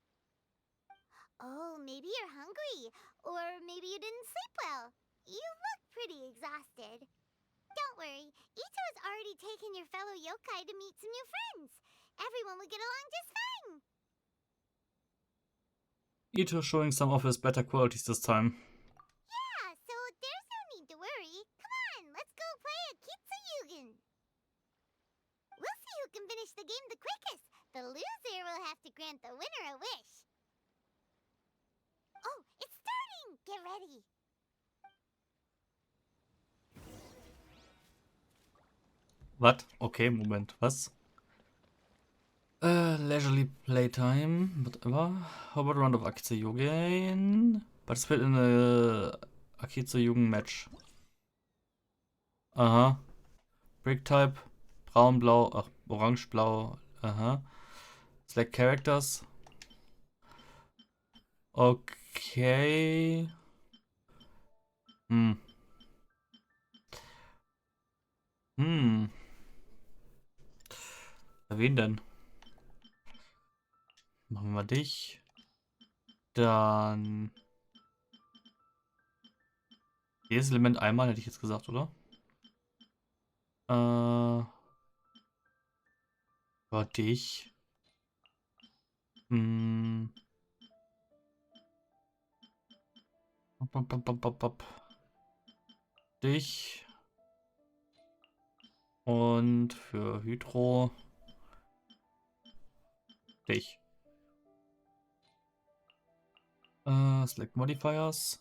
Speaker 3: Oh, maybe you're hungry. Or maybe you didn't sleep well. You look pretty exhausted. Don't worry, Ito's already taken your fellow yokai to meet some new friends. Everyone will get along just fine.
Speaker 1: Ito showing some of his better qualities this time.
Speaker 3: Yeah, so there's no need to worry. Come on, let's go play Akitsu Yugen. We'll see who can finish the game the quickest. The loser will have to grant the winner a wish. Oh, it's starting! Get ready.
Speaker 1: Was? Okay, Moment. Was? Leisurely playtime. Whatever. How about a round of Akitsu Yugen? Participate in a Akitsu Yugen match. Aha. Brick type. Braun, blau. Ach, orange, blau. Aha. Select characters. Okay. Wen denn? Machen wir mal dich. Dann jedes Element einmal, hätte ich jetzt gesagt, oder? War dich. Dich. Und für Hydro dich. Select Modifiers.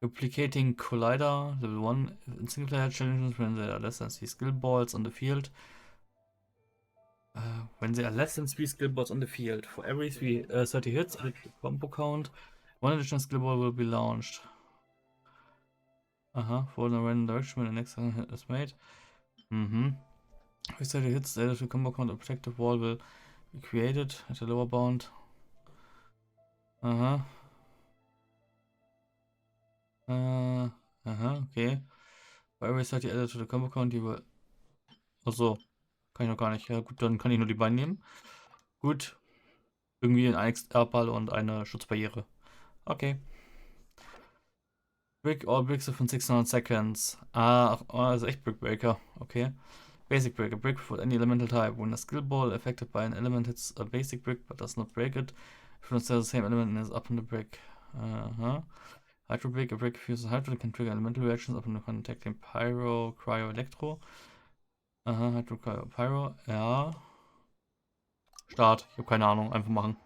Speaker 1: Duplicating Collider, Level 1 in single player challenges when there are less than 3 skill balls on the field. When there are less than 3 skill balls on the field, for every 30 hits, at the combo count, one additional skill ball will be launched. For the random direction when the next hit is made. With 30 hits, the additional combo count, a protective wall will be created at the lower bound. Okay. For every 30 added to the combo count, you will... Achso. Kann ich noch gar nicht. Ja gut, dann kann ich nur die beiden nehmen. Gut. Irgendwie ein XR-Ball und eine Schutzbarriere. Okay. Brick all bricks von 600 seconds. Also echt Brick Breaker. Okay. Basic Break. A brick for any elemental type. When a skill ball affected by an element hits a basic brick but does not break it, if not the same element is up on the brick. Hydro Break, a break fuses Hydro can trigger elemental reactions upon contacting Pyro, Cryo, Elektro. Aha, Hydro, Cryo, Pyro. Ja. Start. Ich habe keine Ahnung. Einfach machen.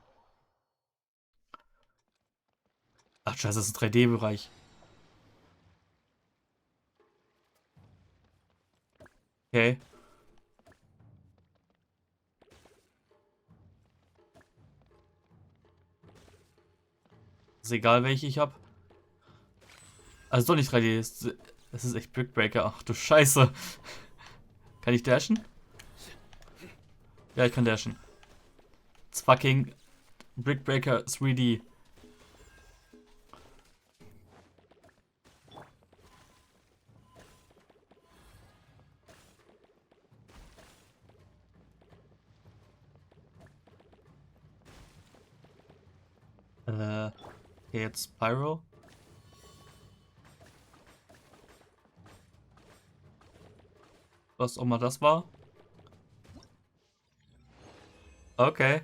Speaker 1: Ach, scheiße, das ist ein 3D-Bereich. Okay. Ist egal, welche ich habe. Also doch nicht 3D. Das ist echt Brickbreaker. Ach du Scheiße. Kann ich dashen? Ja, ich kann dashen. It's fucking Brickbreaker 3D. Okay, jetzt Pyro. Was auch mal das war. Okay.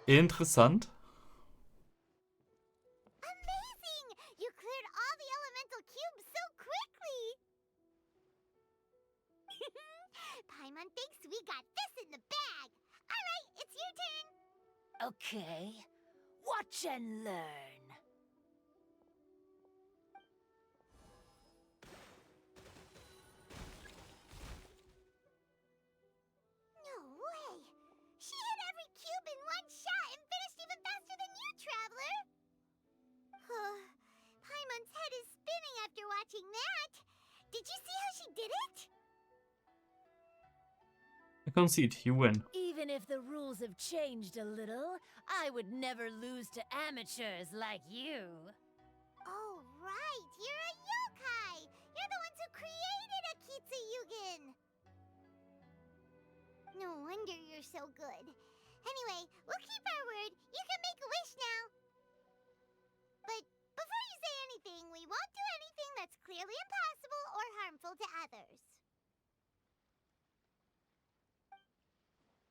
Speaker 1: Interessant.
Speaker 3: Amazing! You cleared all the elemental cubes so quickly! Paimon thinks we got this in the bag. Alright, it's your turn.
Speaker 12: Okay. Watch and learn.
Speaker 3: No way! She hit every cube in one shot and finished even faster than you, Traveler! Paimon's head is spinning after watching that. Did you see how she did it?
Speaker 1: I concede, you win.
Speaker 12: Even if the rules have changed a little, I would never lose to amateurs like you.
Speaker 3: Oh, right! You're a yokai! You're the ones who created Akitsu Yugen! No wonder you're so good. Anyway, we'll keep our word. You can make a wish now. But before you say anything, we won't do anything that's clearly impossible or harmful to others.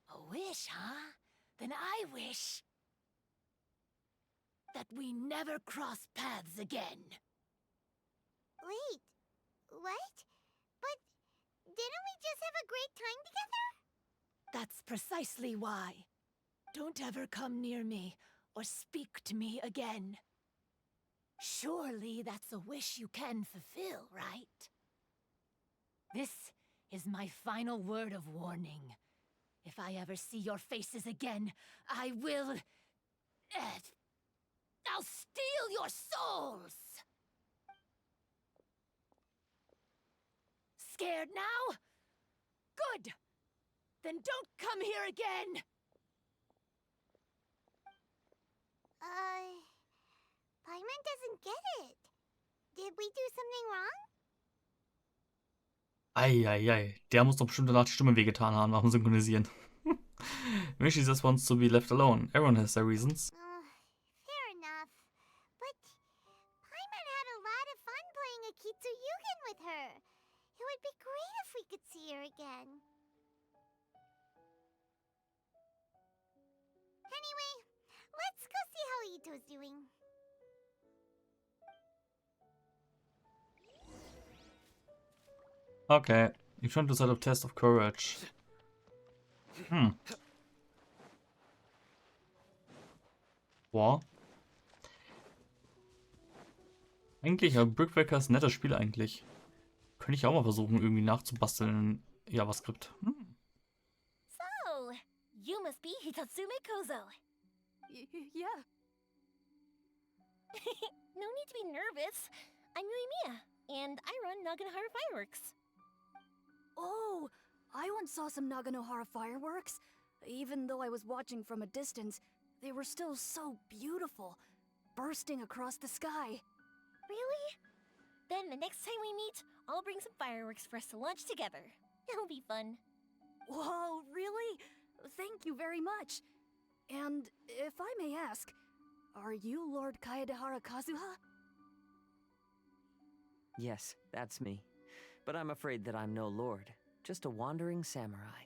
Speaker 12: A wish, huh? Then I wish that we never cross paths again.
Speaker 3: Wait, what? But didn't we just have a great time together?
Speaker 12: That's precisely why. Don't ever come near me or speak to me again. Surely that's a wish you can fulfill, right? This is my final word of warning. If I ever see your faces again, I will... I'll steal your souls! Scared now? Good! Then don't come here again!
Speaker 3: Paimon doesn't get it. Did we do something wrong?
Speaker 1: Eieiei. Der muss doch bestimmt danach die Stimme wehgetan haben nach dem Synchronisieren. Maybe she just wants to be left alone. Everyone has their reasons.
Speaker 3: Fair enough. But Paimon had a lot of fun playing Akitsu Yugen with her. It would be great if we could see her again. Anyway, let's go see how Ito's doing.
Speaker 1: Okay. You trying to set up test of courage. Boah. Eigentlich, ja, Brickbreaker ist ein nettes Spiel eigentlich. Könnte ich auch mal versuchen, irgendwie nachzubasteln in JavaScript.
Speaker 7: So, you must be Hitatsume Kozo.
Speaker 4: Yeah.
Speaker 7: No need to be nervous. I'm Yuimiya, and I run Naganohara Fireworks.
Speaker 4: Oh, I once saw some Naganohara fireworks. Even though I was watching from a distance, they were still so beautiful, bursting across the sky.
Speaker 7: Really? Then the next time we meet, I'll bring some fireworks for us to launch together. It'll be fun.
Speaker 4: Whoa, really? Thank you very much. And if I may ask, are you Lord Kaedehara Kazuha?
Speaker 13: Yes, that's me. But I'm afraid that I'm no lord, just a wandering samurai.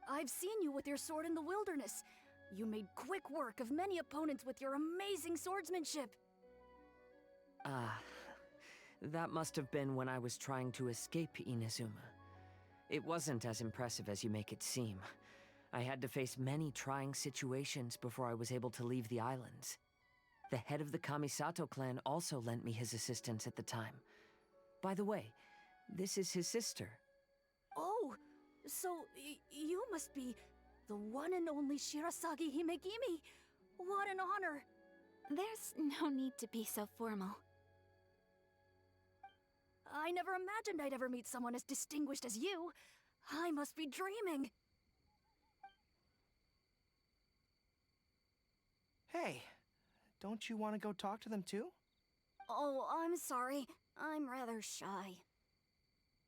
Speaker 4: I've seen you with your sword in the wilderness. You made quick work of many opponents with your amazing swordsmanship.
Speaker 13: That must have been when I was trying to escape Inazuma. It wasn't as impressive as you make it seem. I had to face many trying situations before I was able to leave the islands. The head of the Kamisato clan also lent me his assistance at the time. By the way, this is his sister.
Speaker 4: Oh, so you must be the one and only Shirasagi Himegimi. What an honor.
Speaker 9: There's no need to be so formal.
Speaker 4: I never imagined I'd ever meet someone as distinguished as you. I must be dreaming.
Speaker 14: Hey, don't you want to go talk to them too?
Speaker 4: Oh, I'm sorry. I'm rather shy.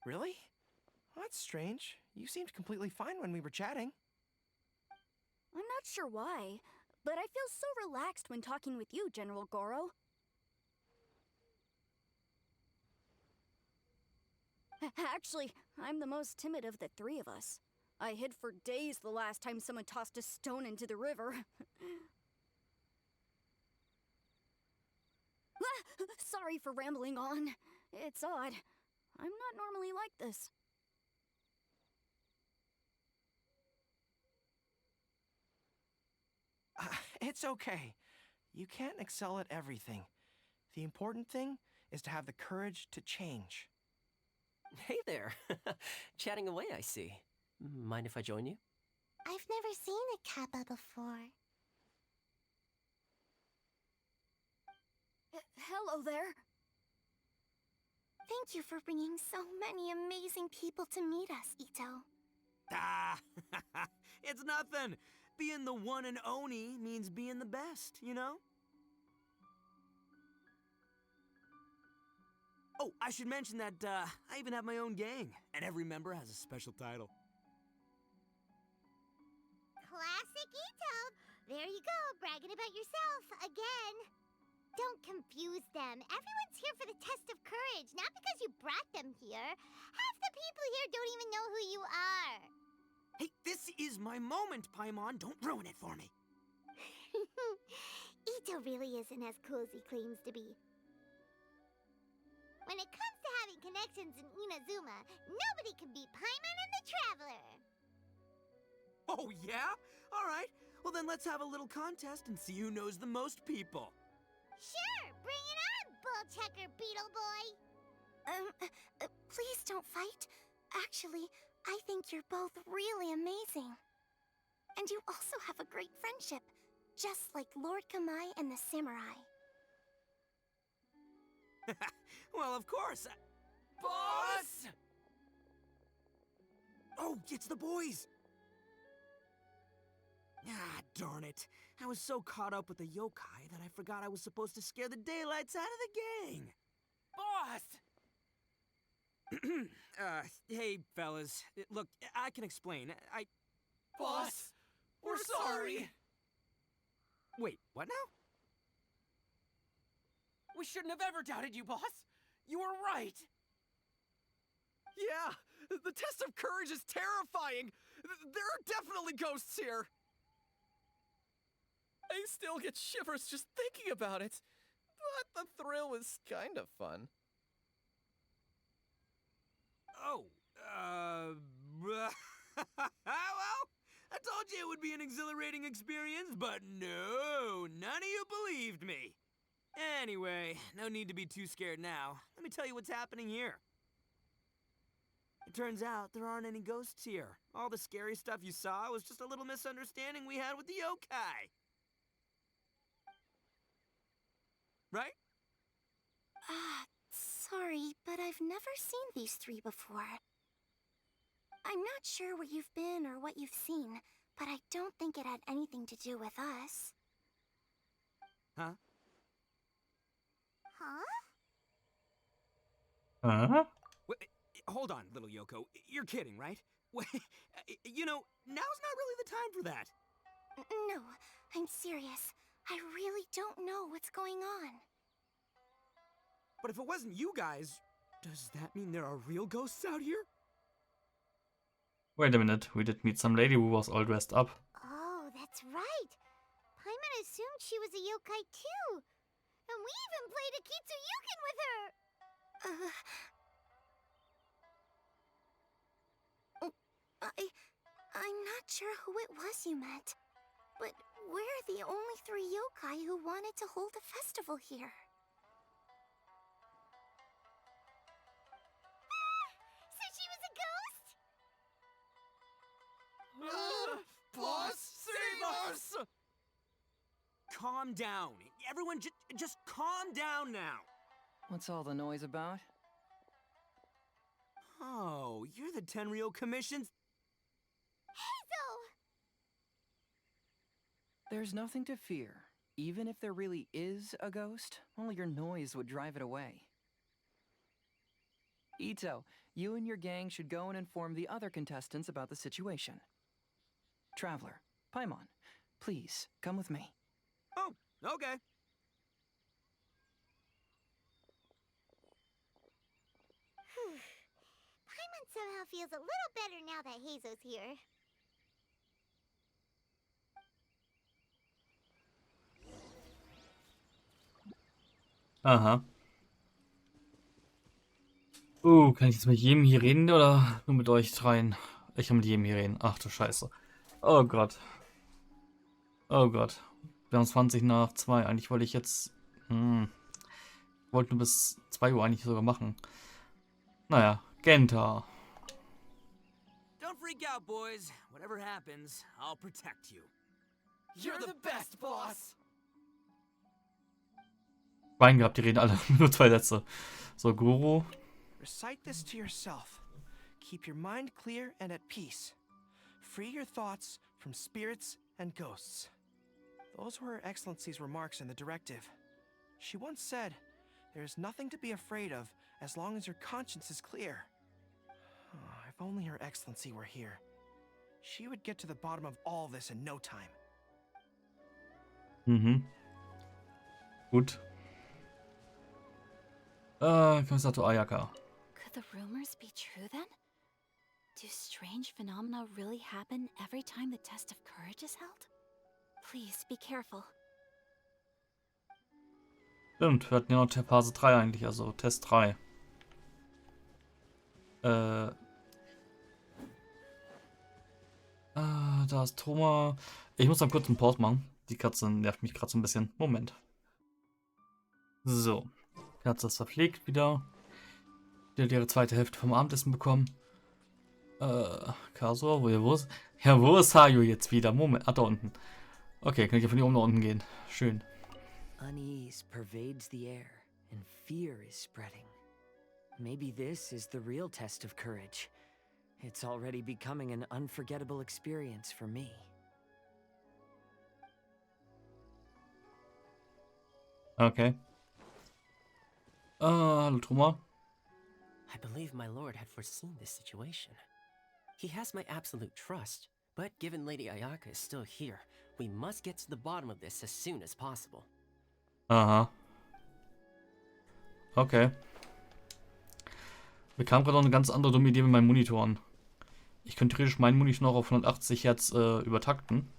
Speaker 14: Really? Well, that's strange. You seemed completely fine when we were chatting.
Speaker 4: I'm not sure why, but I feel so relaxed when talking with you, General Goro. Actually, I'm the most timid of the three of us. I hid for days the last time someone tossed a stone into the river. Sorry for rambling on. It's odd. I'm not normally like this.
Speaker 14: It's okay. You can't excel at everything. The important thing is to have the courage to change.
Speaker 6: Hey there. Chatting away, I see. Mind if I join you?
Speaker 3: I've never seen a kappa before.
Speaker 4: Hello there.
Speaker 9: Thank you for bringing so many amazing people to meet us, Ito.
Speaker 2: It's nothing. Being the one and Oni means being the best, you know? Oh, I should mention that I even have my own gang, and every member has a special title.
Speaker 3: Classic Ito! There you go, bragging about yourself again. Don't confuse them. Everyone's here for the test of courage, not because you brought them here. Half the people here don't even know who you are.
Speaker 2: Hey, this is my moment, Paimon. Don't ruin it for me.
Speaker 3: Ito really isn't as cool as he claims to be. When it comes to having connections in Inazuma, nobody can beat Paimon and the Traveler.
Speaker 2: Oh, yeah? All right. Well, then let's have a little contest and see who knows the most people.
Speaker 3: Sure, bring it on, Bullchecker Beetle Boy.
Speaker 9: Please don't fight. Actually, I think you're both really amazing. And you also have a great friendship, just like Lord Kamai and the Samurai.
Speaker 2: Well, of course. Boss! Oh, it's the boys! Ah, darn it. I was so caught up with the yokai that I forgot I was supposed to scare the daylights out of the gang.
Speaker 8: Boss!
Speaker 2: Hey, fellas. Look, I can explain.
Speaker 8: Boss, we're sorry.
Speaker 2: Wait, what now?
Speaker 8: We shouldn't have ever doubted you, boss. You were right.
Speaker 14: Yeah, the test of courage is terrifying. There are definitely ghosts here. I still get shivers just thinking about it. But the thrill is kind of fun.
Speaker 2: Oh, well, I told you it would be an exhilarating experience, but no, none of you believed me. Anyway, no need to be too scared now. Let me tell you what's happening here. It turns out there aren't any ghosts here. All the scary stuff you saw was just a little misunderstanding we had with the yokai. Right?
Speaker 9: Sorry, but I've never seen these three before. I'm not sure where you've been or what you've seen, but I don't think it had anything to do with us.
Speaker 2: Huh?
Speaker 3: Huh?
Speaker 1: Huh?
Speaker 2: Wait, hold on, little Yoko. You're kidding, right? Wait, you know, now's not really the time for that.
Speaker 9: No, I'm serious. I really don't know what's going on.
Speaker 2: But if it wasn't you guys, does that mean there are real ghosts out here?
Speaker 1: Wait a minute, we did meet some lady who was all dressed up.
Speaker 3: Oh, that's right. Paimon assumed she was a yokai too. And we even played a Kitsuyukin with her.
Speaker 9: I'm not sure who it was you met, but we're the only 3 yokai who wanted to hold a festival here.
Speaker 3: So she was a ghost?
Speaker 2: Boss, save us! Calm down. Everyone just calm down now.
Speaker 13: What's all the noise about?
Speaker 2: Oh, you're the Tenryou Commission's...
Speaker 13: There's nothing to fear. Even if there really is a ghost, only your noise would drive it away. Ito, you and your gang should go and inform the other contestants about the situation. Traveler, Paimon, please, come with me.
Speaker 2: Oh, okay.
Speaker 3: Paimon somehow feels a little better now that Heizo's here.
Speaker 1: Aha. Kann ich jetzt mit jedem hier reden oder nur mit euch dreien? Ich kann mit jedem hier reden. Ach du Scheiße. Oh Gott. Oh Gott. Wir haben 20 nach 2. Eigentlich wollte ich jetzt... wollte nur bis 2 Uhr eigentlich sogar machen. Naja, Genta.
Speaker 2: Don't freak out, boys. Whatever happens, I'll protect you.
Speaker 14: You're the best, boss!
Speaker 1: Wein gehabt, die reden alle nur 2 Sätze. So, Guru.
Speaker 14: Recite this to yourself. Keep your mind clear and at peace. Free your thoughts from spirits and ghosts. Those were Her Excellency's remarks in the directive. She once said, there is nothing to be afraid of as long as your conscience is clear. Oh, if only Her Excellency were here. She would get to the bottom of all this in no time.
Speaker 1: Gut. Kommissar to Ayaka.
Speaker 4: Could the rumors be true then? Do strange phenomena really happen every time the test of courage is held? Please be careful.
Speaker 1: Stimmt, wir hatten ja noch Phase 3 eigentlich, also Test 3. Da ist Thomas. Ich muss dann kurz einen Pause machen. Die Katze nervt mich gerade so ein bisschen. Moment. So. Katze ist verpflegt wieder. Die hat ihre zweite Hälfte vom Abendessen bekommen. Kasua, wo ist? Ja, wo ist Hayu jetzt wieder? Moment. Ah, da unten. Okay, kann ich ja von hier oben nach unten gehen. Schön.
Speaker 13: Unease pervades the air, and fear is spreading. Maybe this is the real test of courage. It's already becoming an unforgettable experience for me.
Speaker 1: Okay. Hallo, Thomas.
Speaker 6: I believe my lord had foreseen this situation. He has my absolute trust, but given Lady Ayaka is still here, we must get to the bottom of this as soon as possible.
Speaker 1: Aha. Okay. Mir kam gerade noch eine ganz andere dumme Idee mit meinen Monitoren. Ich könnte theoretisch meinen Monitor noch auf 180 Hertz übertakten.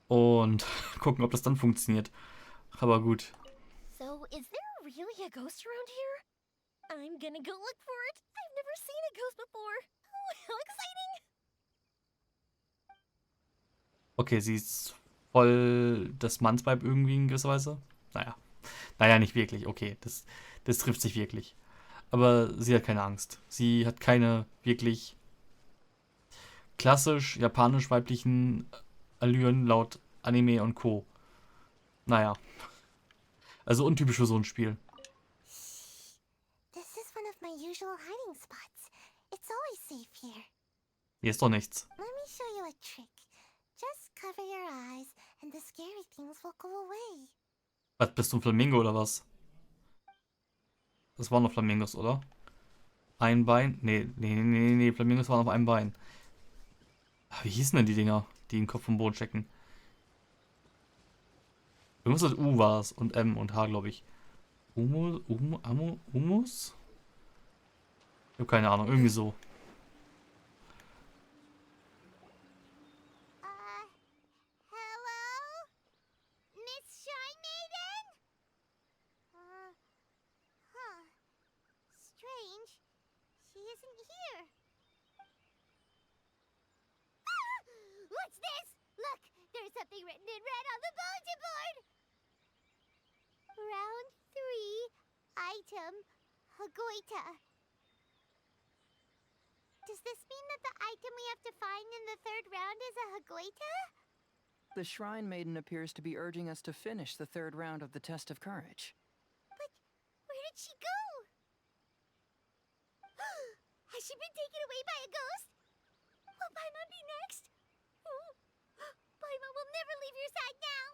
Speaker 1: Und gucken, ob das dann funktioniert. Aber gut.
Speaker 7: So, is there really a ghost around here? I'm gonna go look for it. I've never seen a ghost before. Oh, how exciting!
Speaker 1: Okay, sie ist voll das Mannsweib irgendwie in gewisser Weise. Naja, nicht wirklich. Okay, das trifft sich wirklich. Aber sie hat keine Angst. Sie hat keine wirklich klassisch japanisch-weiblichen Allüren laut Anime und Co. Naja. Also untypisch für so ein Spiel.
Speaker 3: This is one of my usual hiding spots. It's always safe here.
Speaker 1: Hier ist doch nichts.
Speaker 3: Let me show you a trick. Just cover your eyes and the scary things will go away.
Speaker 1: Was, bist du ein Flamingo oder was? Das waren doch Flamingos, oder? Ein Bein? Nee, Flamingos waren auf einem Bein. Wie hießen denn die Dinger, die den Kopf vom Boden checken? Irgendwas mit U war es und M und H, glaube ich. Humus? Ich habe keine Ahnung, irgendwie so.
Speaker 3: Hello? here. Ah! What's this? Look, there's something written in red on the bulletin board. Round 3, item, Hagoita. Does this mean that the item we have to find in the 3rd round is a Hagoita?
Speaker 15: The Shrine Maiden appears to be urging us to finish the 3rd round of the Test of Courage.
Speaker 3: But where did she go? Has she been taken away by a ghost? Will Paimon be next? Paimon will never leave your side now.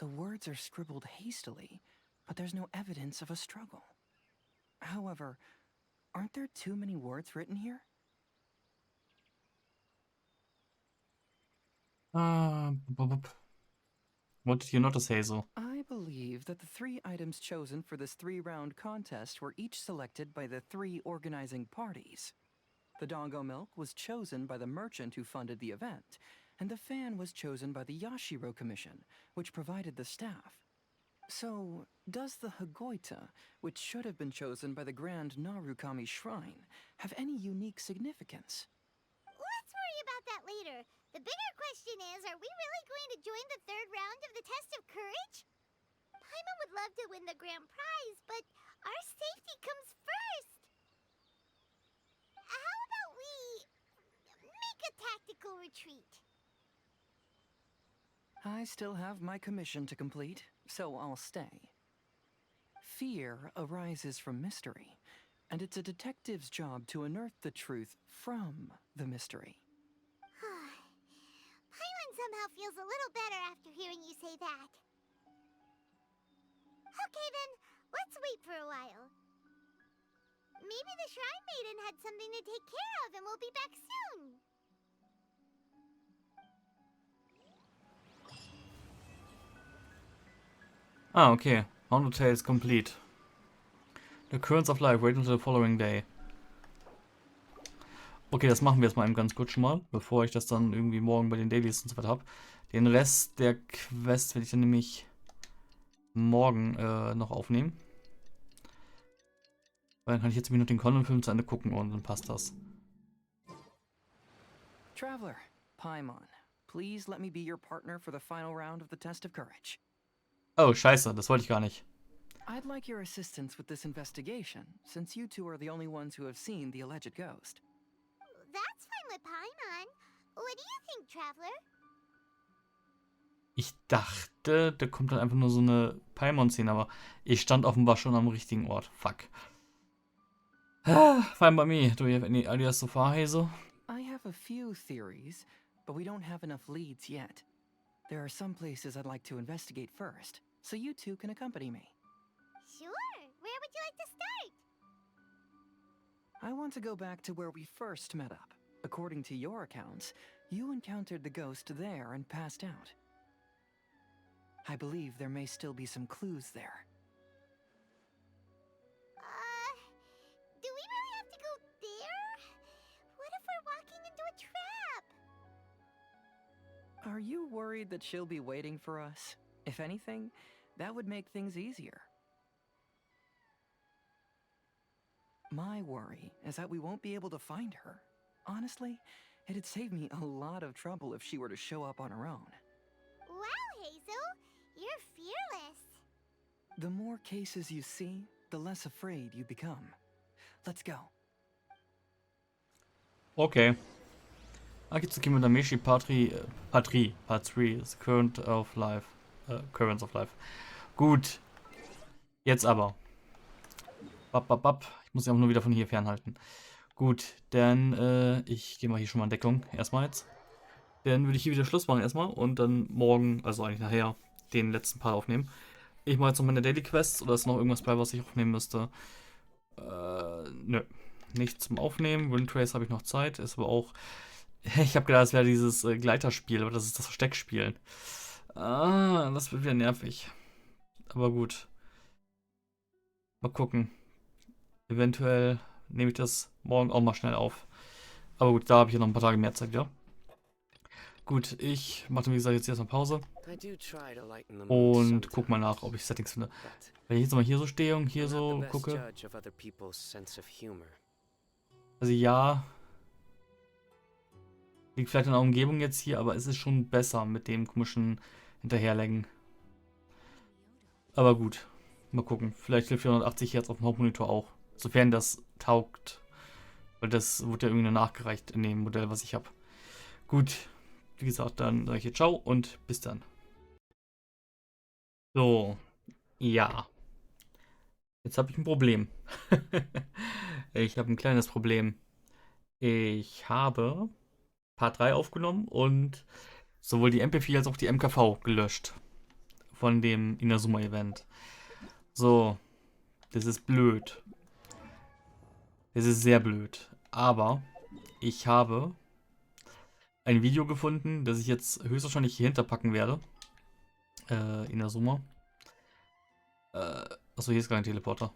Speaker 15: The words are scribbled hastily, but there's no evidence of a struggle. However, aren't there too many words written here?
Speaker 1: What did you notice, Hazel?
Speaker 15: I believe that the 3 items chosen for this 3-round contest were each selected by the 3 organizing parties. The Dongo Milk was chosen by the merchant who funded the event, and the fan was chosen by the Yashiro Commission, which provided the staff. So, does the Hagoita, which should have been chosen by the Grand Narukami Shrine, have any unique significance?
Speaker 3: Let's worry about that later. The bigger question is, are we really going to join the 3rd round of the Test of Courage? Paimon would love to win the grand prize, but our safety comes first. How about we make a tactical retreat?
Speaker 15: I still have my commission to complete, so I'll stay. Fear arises from mystery, and it's a detective's job to unearth the truth from the mystery.
Speaker 3: Paimon somehow feels a little better after hearing you say that. Okay then, let's wait for a while. Maybe the Shrine Maiden had something to take care of and we'll be back soon.
Speaker 1: Ah, okay. 100 Tales complete. The Currents of Life, wait until the following day. Okay, das machen wir jetzt mal eben ganz kurz schon mal, bevor ich das dann irgendwie morgen bei den Dailies und so weiter habe. Den Rest der Quest werde ich dann nämlich morgen noch aufnehmen. Weil dann kann ich jetzt noch den Conan-Film zu Ende gucken und dann passt das.
Speaker 15: Traveler, Paimon, please let me be your partner for the final round of the Test of Courage.
Speaker 1: Oh, scheiße, das wollte ich gar nicht.
Speaker 15: I'd like your assistance with this investigation, since you 2 are the only ones who have seen the alleged ghost.
Speaker 3: That's fine with Paimon. What do you think, Traveler?
Speaker 1: Ich dachte, da kommt dann einfach nur so eine Paimon-Szene, aber ich stand offenbar schon am richtigen Ort. Fuck. Fine by me. Do you have any ideas so far, Hazel?
Speaker 15: I have a few theories, but we don't have enough leads yet. There are some places I'd like to investigate first, so you 2 can accompany me.
Speaker 3: Sure. Where would you like to start?
Speaker 15: I want to go back to where we first met up. According to your accounts, you encountered the ghost there and passed out. I believe there may still be some clues there.
Speaker 3: Do we really have to go there? What if we're walking into a trap?
Speaker 15: Are you worried that she'll be waiting for us? If anything, that would make things easier. My worry is that we won't be able to find her. Honestly, it'd save me a lot of trouble if she were to show up on her own.
Speaker 3: Wow, Hazel, you're fearless.
Speaker 15: The more cases you see, the less afraid you become. Let's go.
Speaker 1: Okay. Akitsuki Mutameshi Part 3, is Current of Life. Currents of Life. Gut. Jetzt aber. Ich muss sie auch nur wieder von hier fernhalten. Gut, dann ich gehe mal hier schon mal in Deckung. Erstmal jetzt. Dann würde ich hier wieder Schluss machen erstmal und dann morgen, also eigentlich nachher, den letzten Part aufnehmen. Ich mache jetzt noch meine Daily Quests oder ist noch irgendwas bei, was ich aufnehmen müsste? Nö. Nichts zum Aufnehmen. Windtrace habe ich noch Zeit. Ist aber auch. Ich habe gedacht, es wäre dieses Gleiterspiel, aber das ist das Versteckspielen. Das wird wieder nervig. Aber gut. Mal gucken. Eventuell nehme ich das morgen auch mal schnell auf. Aber gut, da habe ich ja noch ein paar Tage mehr Zeit, ja. Gut, ich mache wie gesagt jetzt erstmal Pause.
Speaker 2: I do try to lighten the mood
Speaker 1: Und guck
Speaker 2: sometimes,
Speaker 1: mal nach, ob ich Settings finde.
Speaker 2: but
Speaker 1: Wenn ich jetzt mal hier so stehe und hier
Speaker 2: I'm not
Speaker 1: so
Speaker 2: the best
Speaker 1: gucke.
Speaker 2: judge of other people's sense of humor.
Speaker 1: Also ja. Liegt vielleicht in der Umgebung jetzt hier, aber es ist schon besser mit dem komischen Hinterherlegen. Aber gut. Mal gucken. Vielleicht hilft 480 Hertz auf dem Hauptmonitor auch. Sofern das taugt. Weil das wurde ja irgendwie nachgereicht in dem Modell, was ich habe. Gut. Wie gesagt, dann sage ich jetzt ciao und bis dann. So. Ja. Jetzt habe ich ein Problem. Ich habe ein kleines Problem. Ich habe Part 3 aufgenommen und sowohl die MP4 als auch die MKV gelöscht. Von dem Inazuma-Event. So. Das ist blöd. Das ist sehr blöd. Aber ich habe ein Video gefunden, das ich jetzt höchstwahrscheinlich hier hinterpacken werde. Inazuma. Achso, hier ist gar ein Teleporter.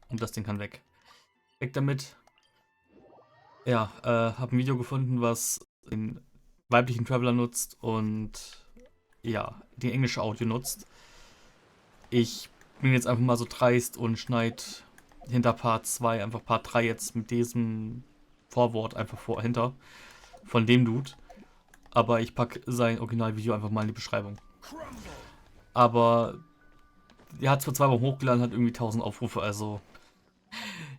Speaker 1: Und das Ding kann weg. Weg damit. Ja, habe ein Video gefunden, was den weiblichen Traveler nutzt und ja, die englische Audio nutzt. Ich bin jetzt einfach mal so dreist und schneide hinter Part 2 einfach Part 3 jetzt mit diesem Vorwort einfach hinter. Von dem Dude. Aber ich packe sein Originalvideo einfach mal in die Beschreibung. Aber er hat zwar 2 Wochen hochgeladen, hat irgendwie 1000 Aufrufe, also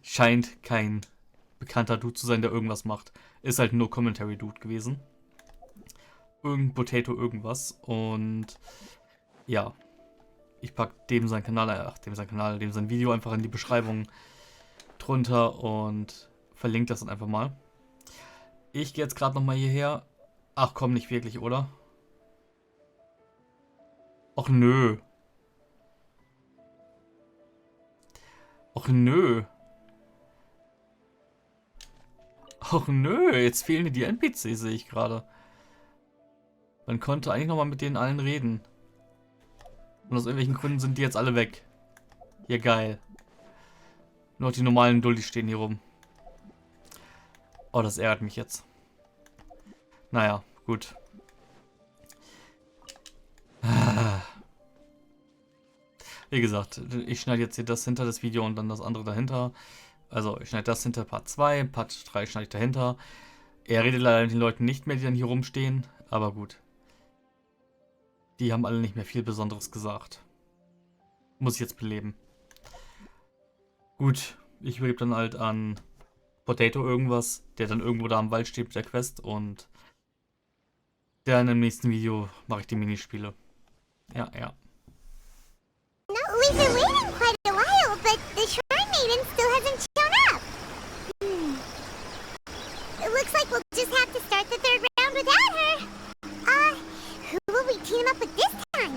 Speaker 1: scheint kein bekannter Dude zu sein, der irgendwas macht. Ist halt nur Commentary Dude gewesen. Irgendein Potato irgendwas. Und ja, ich packe dem sein Video einfach in die Beschreibung drunter und verlinke das dann einfach mal. Ich gehe jetzt gerade nochmal hierher. Ach komm, nicht wirklich, oder? Och nö. Och nö. Och nö, jetzt fehlen die NPCs, sehe ich gerade. Man konnte eigentlich nochmal mit denen allen reden. Und aus irgendwelchen Gründen sind die jetzt alle weg. Ja, geil. Nur die normalen Dullis stehen hier rum. Oh, das ärgert mich jetzt. Naja, gut. Wie gesagt, ich schneide jetzt hier das hinter das Video und dann das andere dahinter. Also, ich schneide das hinter Part 2, Part 3 schneide ich dahinter. Er redet leider mit den Leuten nicht mehr, die dann hier rumstehen. Aber gut. Die haben alle nicht mehr viel Besonderes gesagt. Muss ich jetzt beleben. Gut, ich übergebe dann halt an Potato irgendwas, der dann irgendwo da am Wald steht mit der Quest und dann im nächsten Video mache ich die Minispiele. Ja, ja.
Speaker 3: No, we've been waiting quite a while, but the Shrine Maiden still hasn't shown up. It looks like we'll just have to start the third round without her. Who will we team up with this time?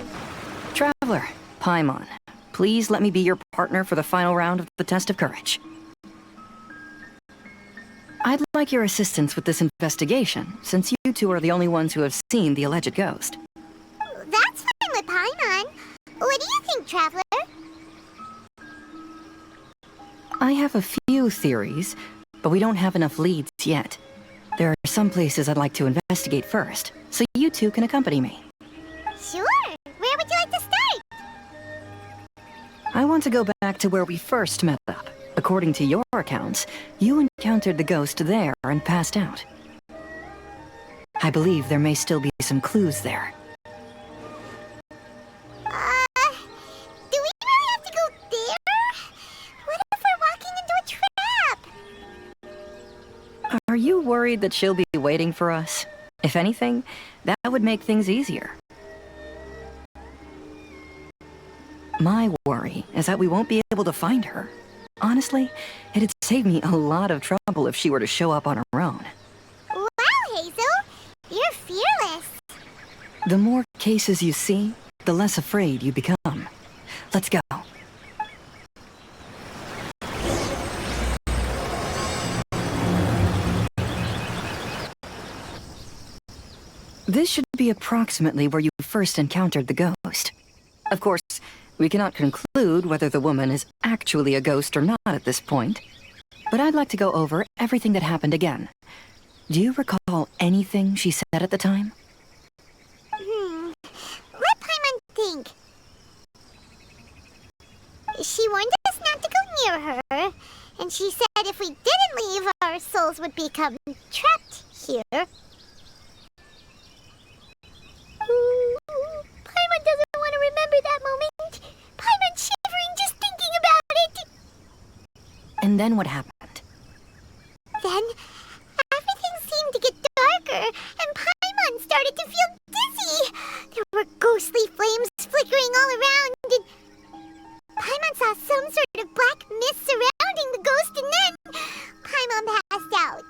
Speaker 16: Traveler, Paimon, please let me be your partner for the final round of the test of courage. I'd like your assistance with this investigation, since you two are the only ones who have seen the alleged ghost.
Speaker 3: That's fine with Paimon. What do you think, Traveler?
Speaker 16: I have a few theories, but we don't have enough leads yet. There are some places I'd like to investigate first, so you two can accompany me.
Speaker 3: Sure. Where would you like to start?
Speaker 16: I want to go back to where we first met up. According to your accounts, you encountered the ghost there and passed out. I believe there may still be some clues there.
Speaker 3: Do we really have to go there? What if we're walking into a trap?
Speaker 16: Are you worried that she'll be waiting for us? If anything, that would make things easier. My worry is that we won't be able to find her. Honestly, it'd save me a lot of trouble if she were to show up on her own.
Speaker 3: Wow, Hazel! You're fearless.
Speaker 16: The more cases you see, the less afraid you become. Let's go. This should be approximately where you first encountered the ghost. Of course, we cannot conclude whether the woman is actually a ghost or not at this point, but I'd like to go over everything that happened again. Do you recall anything she said at the time?
Speaker 3: She warned us not to go near her, and she said if we didn't leave, our souls would become trapped here. Paimon doesn't want to remember that moment. Paimon's shivering just thinking about it.
Speaker 16: And then what happened?
Speaker 3: Then, everything seemed to get darker, and Paimon started to feel dizzy. There were ghostly flames flickering all around, and Paimon saw some sort of black mist surrounding the ghost, and then Paimon passed out.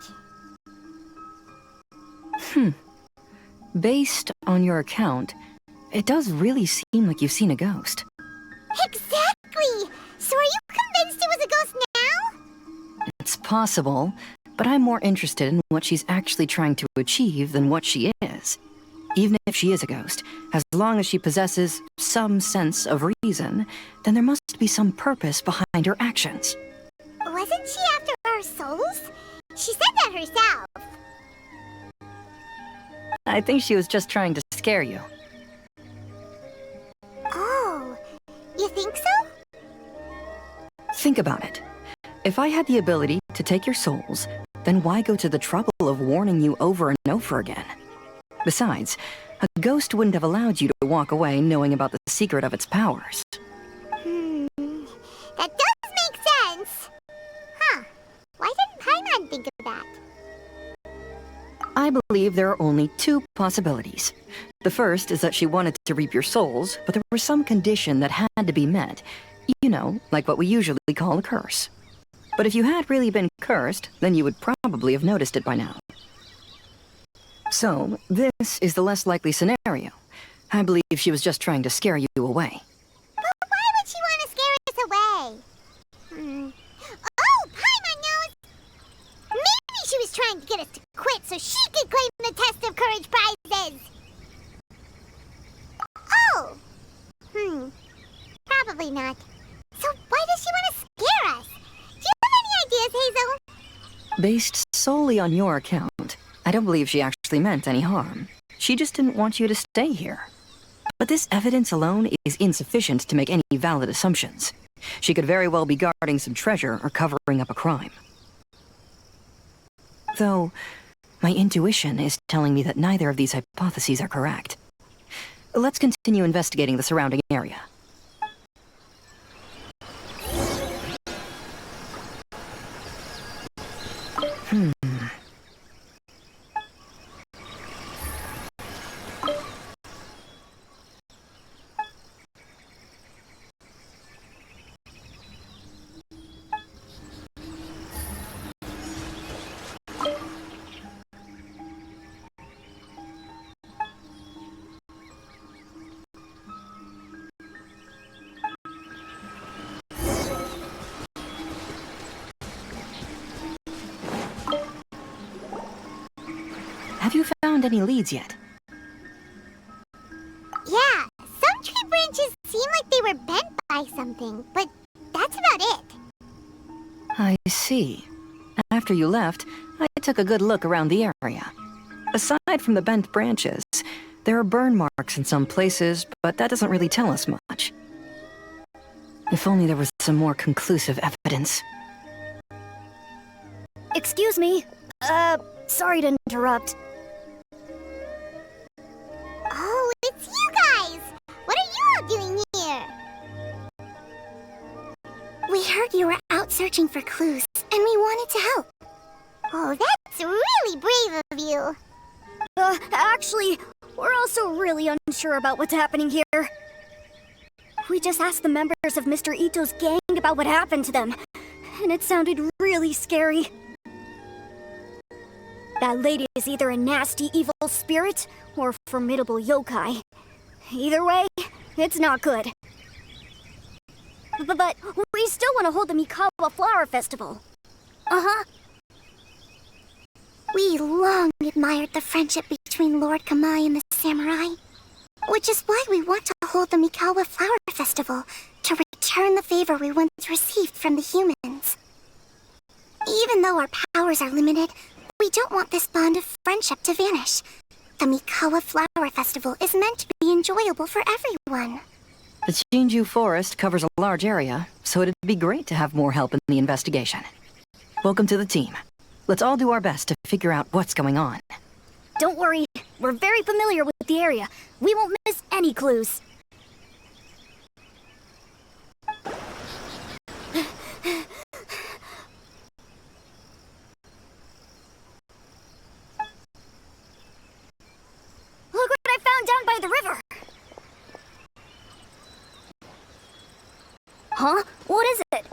Speaker 16: Based on your account, it does really seem like you've seen a ghost.
Speaker 3: Exactly! So are you convinced it was a ghost now?
Speaker 16: It's possible, but I'm more interested in what she's actually trying to achieve than what she is. Even if she is a ghost, as long as she possesses some sense of reason, then there must be some purpose behind her actions.
Speaker 3: Wasn't she after our souls? She said that herself.
Speaker 16: I think she was just trying to scare you.
Speaker 3: Oh, you think so?
Speaker 16: Think about it. If I had the ability to take your souls, then why go to the trouble of warning you over and over again? Besides, a ghost wouldn't have allowed you to walk away knowing about the secret of its powers.
Speaker 3: That does make sense. Huh. Why didn't Paimon think of that?
Speaker 16: I believe there are only two possibilities. The first is that she wanted to reap your souls, but there was some condition that had to be met. You know, like what we usually call a curse. But if you had really been cursed, then you would probably have noticed it by now. So, this is the less likely scenario. I believe she was just trying to scare you away.
Speaker 3: But why would she want to scare us away? Oh, Paimon knows! Maybe she was trying to get us to quit so she could claim the Test of Courage prizes! Oh! Probably not. So why does she want to scare us? Do you have any ideas, Hazel?
Speaker 16: Based solely on your account, I don't believe she actually meant any harm. She just didn't want you to stay here. But this evidence alone is insufficient to make any valid assumptions. She could very well be guarding some treasure or covering up a crime. Though, my intuition is telling me that neither of these hypotheses are correct. Let's continue investigating the surrounding area. Have you found any leads yet?
Speaker 3: Yeah, some tree branches seem like they were bent by something, but that's about it.
Speaker 16: I see. After you left, I took a good look around the area. Aside from the bent branches, there are burn marks in some places, but that doesn't really tell us much. If only there was some more conclusive evidence.
Speaker 17: Excuse me. Sorry to interrupt.
Speaker 3: Oh, it's you guys! What are you all doing here?
Speaker 9: We heard you were out searching for clues, and we wanted to help.
Speaker 3: Oh, that's really brave of you.
Speaker 17: Actually, we're also really unsure about what's happening here. We just asked the members of Mr. Ito's gang about what happened to them, and it sounded really scary. That lady is either a nasty evil spirit or a formidable yokai. Either way, it's not good. But we still want to hold the Mikawa Flower Festival.
Speaker 9: Uh-huh. We long admired the friendship between Lord Kamai and the samurai, which is why we want to hold the Mikawa Flower Festival to return the favor we once received from the humans. Even though our powers are limited, we don't want this bond of friendship to vanish. The Mikawa Flower Festival is meant to be enjoyable for everyone.
Speaker 16: The Jinju Forest covers a large area, so it'd be great to have more help in the investigation. Welcome to the team. Let's all do our best to figure out what's going on.
Speaker 17: Don't worry, we're very familiar with the area. We won't miss any clues. Look what I found down by the river! Huh? What is it?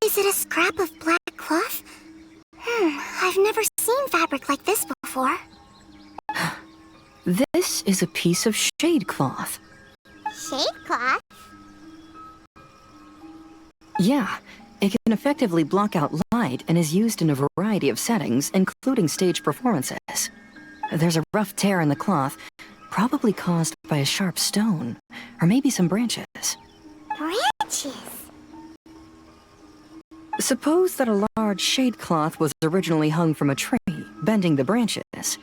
Speaker 9: Is it a scrap of black cloth? I've never seen fabric like this before.
Speaker 16: This is a piece of shade cloth.
Speaker 3: Shade cloth?
Speaker 16: Yeah, it can effectively block out light and is used in a variety of settings, including stage performances. There's a rough tear in the cloth, probably caused by a sharp stone, or maybe some branches.
Speaker 3: Branches?
Speaker 16: Suppose that a large shade cloth was originally hung from a tree, bending the branches.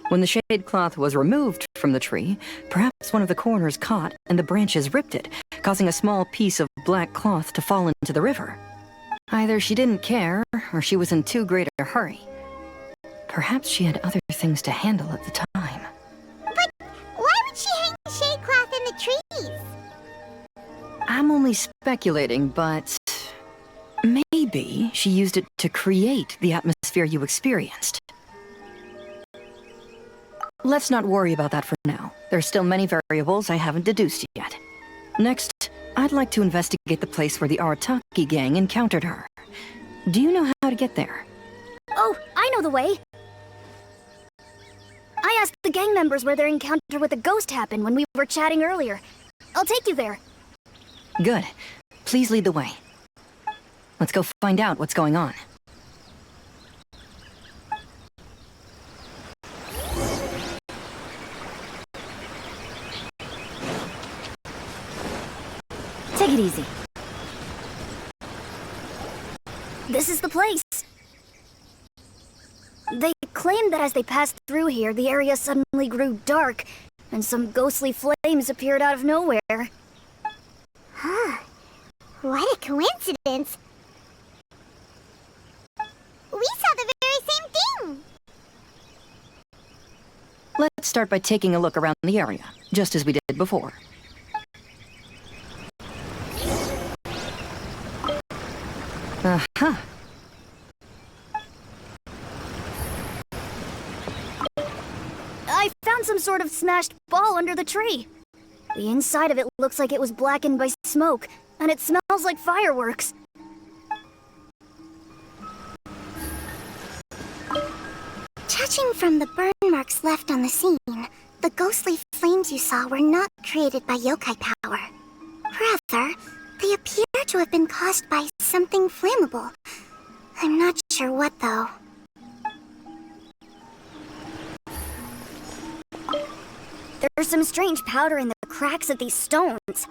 Speaker 16: When the shade cloth was removed from the tree, perhaps one of the corners caught and the branches ripped it, causing a small piece of black cloth to fall into the river. Either she didn't care, or she was in too great a hurry. Perhaps she had other things to handle at the time.
Speaker 3: But why would she hang the shade cloth in the trees?
Speaker 16: I'm only speculating, but maybe she used it to create the atmosphere you experienced. Let's not worry about that for now. There's still many variables I haven't deduced yet. Next, I'd like to investigate the place where the Arataki gang encountered her. Do you know how to get there?
Speaker 17: Oh, I know the way. I asked the gang members where their encounter with the ghost happened when we were chatting earlier. I'll take you there.
Speaker 16: Good. Please lead the way. Let's go find out what's going on.
Speaker 17: Take it easy. This is the place. They claim that as they passed through here, the area suddenly grew dark, and some ghostly flames appeared out of nowhere.
Speaker 3: Huh. What a coincidence. We saw the very same thing.
Speaker 16: Let's start by taking a look around the area, just as we did before. Aha!
Speaker 17: I found some sort of smashed ball under the tree. The inside of it looks like it was blackened by smoke, and it smells like fireworks.
Speaker 9: Judging from the burn marks left on the scene, the ghostly flames you saw were not created by yokai power. Rather, they appear to have been caused by something flammable. I'm not sure what, though.
Speaker 17: There's some strange powder in the cracks of these stones.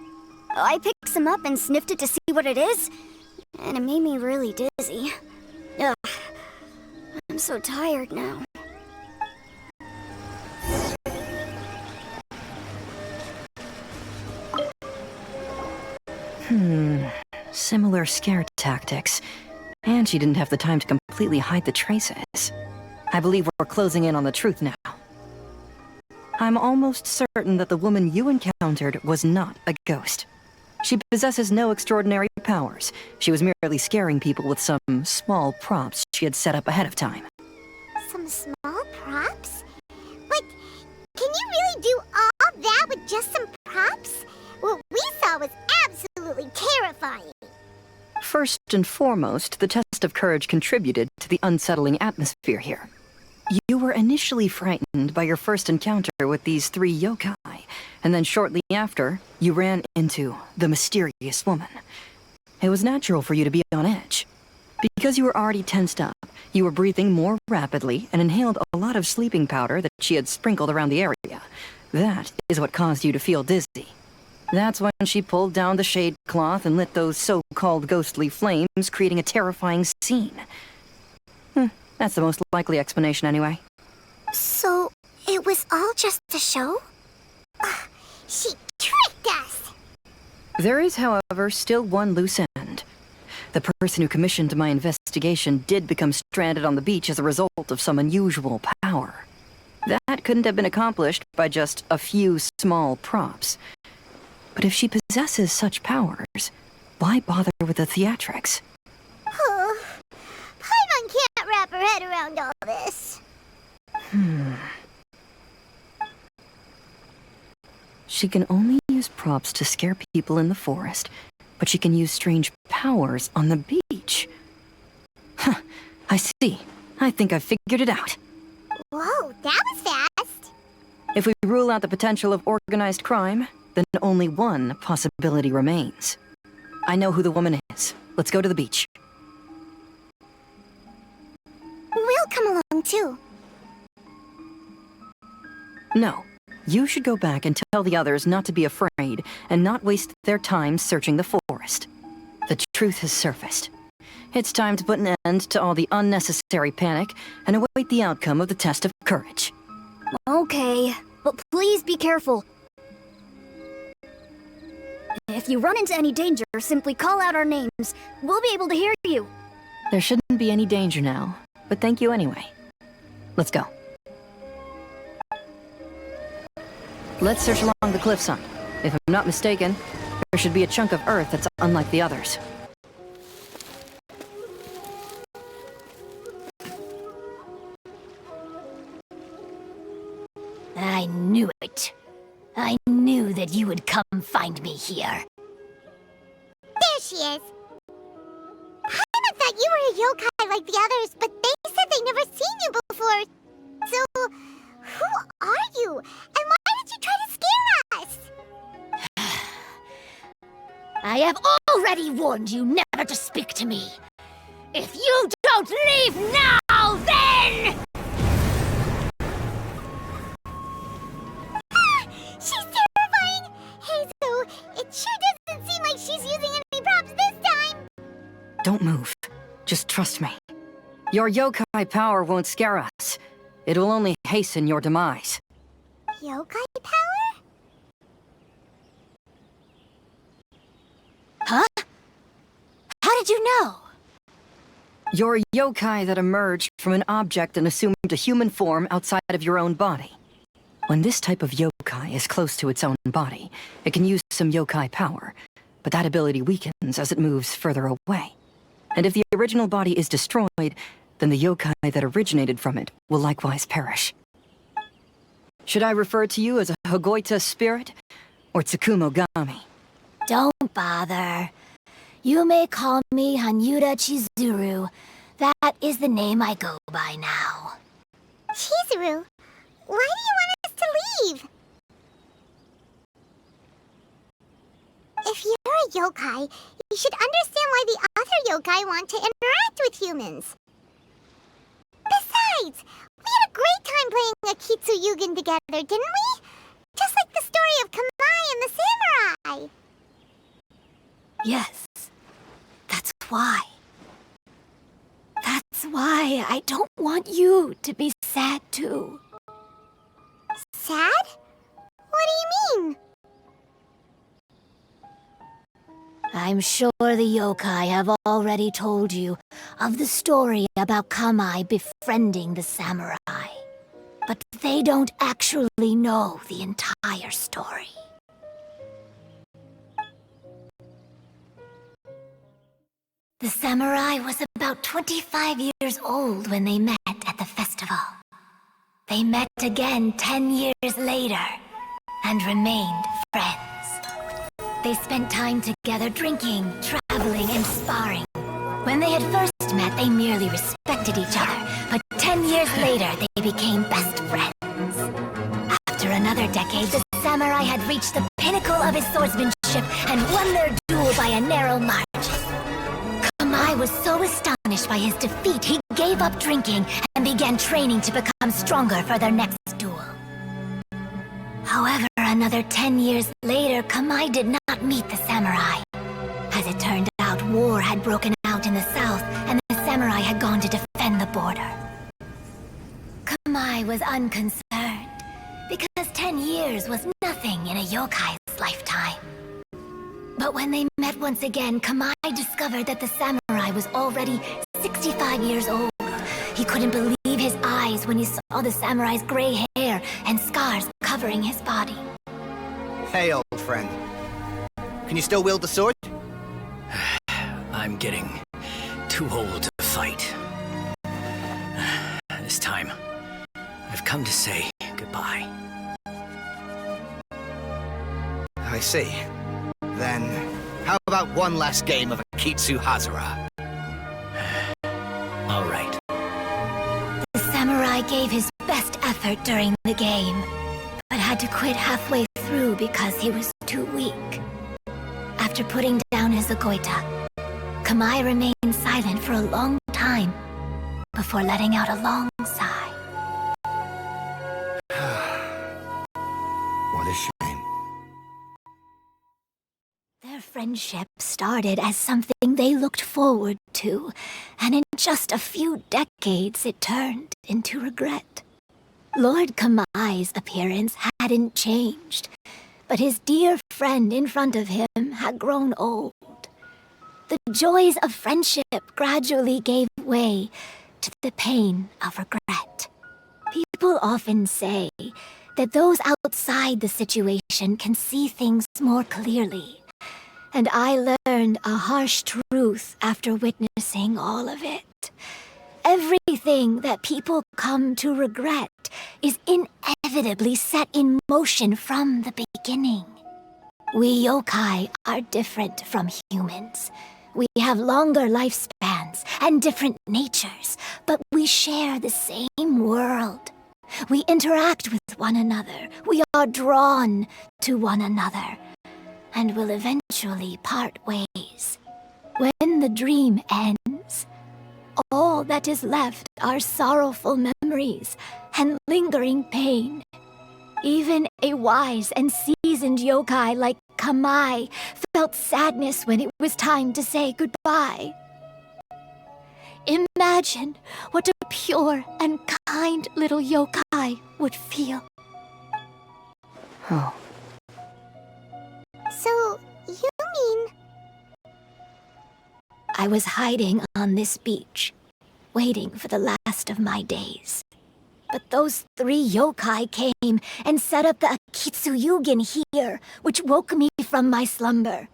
Speaker 17: I picked some up and sniffed it to see what it is, and it made me really dizzy. Ugh. I'm so tired now.
Speaker 16: Similar scare tactics. And she didn't have the time to completely hide the traces. I believe we're closing in on the truth now. I'm almost certain that the woman you encountered was not a ghost. She possesses no extraordinary powers. She was merely scaring people with some small props she had set up ahead of time.
Speaker 3: Some small props? But can you really do all that with just some props? What we saw was absolutely terrifying.
Speaker 16: First and foremost, the test of courage contributed to the unsettling atmosphere here. You were initially frightened by your first encounter with these three yokai, and then shortly after, you ran into the mysterious woman. It was natural for you to be on edge. Because you were already tensed up, you were breathing more rapidly and inhaled a lot of sleeping powder that she had sprinkled around the area. That is what caused you to feel dizzy. That's when she pulled down the shade cloth and lit those so-called ghostly flames, creating a terrifying scene. That's the most likely explanation anyway.
Speaker 9: So, it was
Speaker 17: all just a show?
Speaker 3: She tricked us!
Speaker 16: There is, however, still one loose end. The person who commissioned my investigation did become stranded on the beach as a result of some unusual power. That couldn't have been accomplished by just a few small props. But if she possesses such powers, why bother with the theatrics?
Speaker 3: Oh, Paimon can't wrap her head around all this.
Speaker 16: She can only use props to scare people in the forest, but she can use strange powers on the beach. Huh, I see. I think I've figured it out.
Speaker 3: Whoa, that was fast.
Speaker 16: If we rule out the potential of organized crime, then only one possibility remains. I know who the woman is. Let's go to the beach.
Speaker 17: We'll come along too.
Speaker 16: No. You should go back and tell the others not to be afraid and not waste their time searching the forest. The truth has surfaced. It's time to put an end to all the unnecessary panic and await the outcome of the test of courage.
Speaker 17: Okay, but please be careful. If you run into any danger, simply call out our names. We'll be able to hear you.
Speaker 16: There shouldn't be any danger now, but thank you anyway. Let's go. Let's search along the cliffside. If I'm not mistaken, there should be a chunk of earth that's unlike the others.
Speaker 12: I knew it. I knew that you would come find me here.
Speaker 3: There she is. Paimon thought you were a yokai like the others, but they said they never seen you before. So, who are you? And why did you try to scare us?
Speaker 12: I have already warned you never to speak to me. If you don't leave now, then...
Speaker 3: She's terrifying! Heizo, it sure doesn't seem like she's using any props this time!
Speaker 16: Don't move. Just trust me. Your yokai power won't scare us. It will only hasten your demise.
Speaker 3: Yokai power?
Speaker 12: Huh? How did you know?
Speaker 16: You're a yokai that emerged from an object and assumed a human form outside of your own body. When this type of yokai is close to its own body, it can use some yokai power, but that ability weakens as it moves further away. And if the original body is destroyed, then the yokai that originated from it will likewise perish. Should I refer to you as a Hagoita spirit or Tsukumogami?
Speaker 12: Don't bother. You may call me Hanyuda Chizuru. That is the name I go by now.
Speaker 3: Chizuru, why do you want us to leave? If you're a yokai, you should understand why the other yokai want to interact with humans. Besides, we had a great time playing Akitsu Yugen together, didn't we? Just like the story of Kamai and the samurai.
Speaker 12: Yes. That's why. That's why I don't want you to be sad too.
Speaker 3: Sad? What do you mean?
Speaker 12: I'm sure the yokai have already told you of the story about Kamai befriending the samurai. But they don't actually know the entire story. The samurai was about 25 years old when they met at the festival. They met again 10 years later and remained friends. They spent time together drinking, traveling, and sparring. When they had first met, they merely respected each other, but 10 years later, they became best friends. After another decade, the samurai had reached the pinnacle of his swordsmanship and won their duel by a narrow margin. Kamai was so astonished by his defeat, he gave up drinking and began training to become stronger for their next duel. However, another 10 years later, Kamai did not meet the samurai. As it turned out, war had broken out in the south, and the samurai had gone to defend the border. Kamai was unconcerned.
Speaker 9: 10 years was nothing in a yokai's lifetime. But when they met once again, Kamai discovered that the samurai was already 65 years old. He couldn't believe his eyes when he saw the samurai's gray hair and scars covering his body.
Speaker 18: Hey, old friend. Can you still wield the sword?
Speaker 11: I'm getting too old to fight. This time, I've come to say goodbye.
Speaker 18: I see. Then, how about one last game of Akitsu Hazara?
Speaker 11: All right.
Speaker 9: The samurai gave his best effort during the game, but had to quit halfway through because he was too weak. After putting down his Agoita, Kamai remained silent for a long time before letting out a long sigh.
Speaker 18: What a shame.
Speaker 9: Their friendship started as something they looked forward to, and in just a few decades it turned into regret. Lord Kamai's appearance hadn't changed, but his dear friend in front of him had grown old. The joys of friendship gradually gave way to the pain of regret. People often say that those outside the situation can see things more clearly, and I learned a harsh truth after witnessing all of it. Everything that people come to regret is inevitably set in motion from the beginning. We yokai are different from humans. We have longer lifespans and different natures, but we share the same world. We interact with one another. We are drawn to one another, and will eventually part ways. When the dream ends, all that is left are sorrowful memories and lingering pain. Even a wise and seasoned yokai like Kamai felt sadness when it was time to say goodbye. Imagine what a pure and kind little yokai would feel.
Speaker 16: Oh.
Speaker 3: So, you mean...
Speaker 9: I was hiding on this beach, waiting for the last of my days. But those 3 yokai came and set up the Akitsuyugen here, which woke me from my slumber.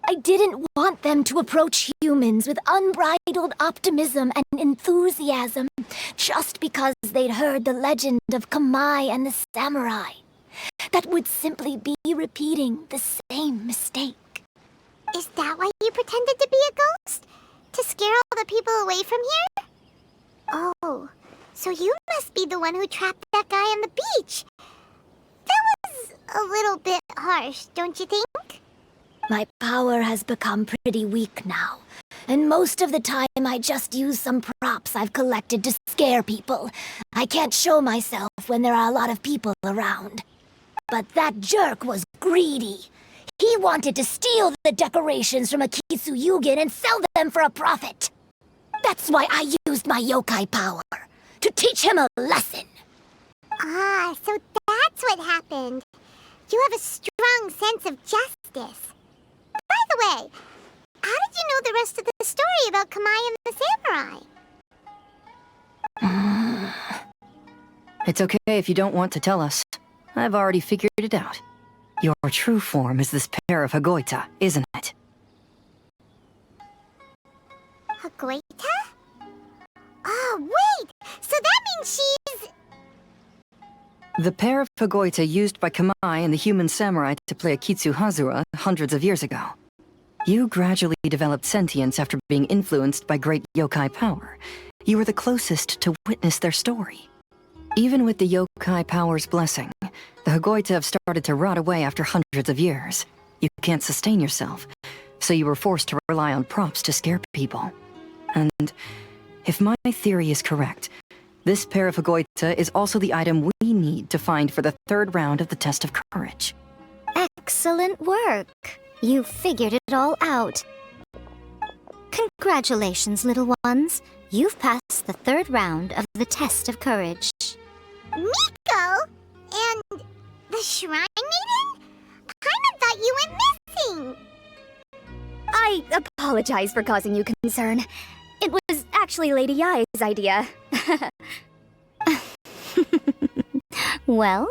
Speaker 9: I didn't want them to approach humans with unbridled optimism and enthusiasm, just because they'd heard the legend of Kamai and the samurai. That would simply be repeating the same mistake.
Speaker 3: Is that why you pretended to be a ghost? To scare all the people away from here? Oh, so you must be the one who trapped that guy on the beach. That was a little bit harsh, don't you think?
Speaker 9: My power has become pretty weak now, and most of the time I just use some props I've collected to scare people. I can't show myself when there are a lot of people around. But that jerk was greedy. He wanted to steal the decorations from Akitsuyugen and sell them for a profit. That's why I used my yokai power, to teach him a lesson.
Speaker 3: Ah, so that's what happened. You have a strong sense of justice. By the way, how did you know the rest of the story about Kamai and the samurai?
Speaker 16: It's okay if you don't want to tell us. I've already figured it out. Your true form is this pair of Hagoita, isn't it?
Speaker 3: Hagoita? Oh, wait! So that means she's...
Speaker 16: The pair of Hagoita used by Kamai and the human samurai to play Akitsu Hazura hundreds of years ago. You gradually developed sentience after being influenced by great yokai power. You were the closest to witness their story. Even with the yokai power's blessing, the Hagoita have started to rot away after hundreds of years. You can't sustain yourself, so you were forced to rely on props to scare people. And if my theory is correct, this pair of Hagoita is also the item we need to find for the 3rd round of the test of courage.
Speaker 17: Excellent work. You figured it all out. Congratulations, little ones. You've passed the 3rd round of the test of courage.
Speaker 3: Miko? And The Shrine Maiden? Paimon thought you went missing!
Speaker 17: I apologize for causing you concern. It was actually Lady Yae's idea. Well,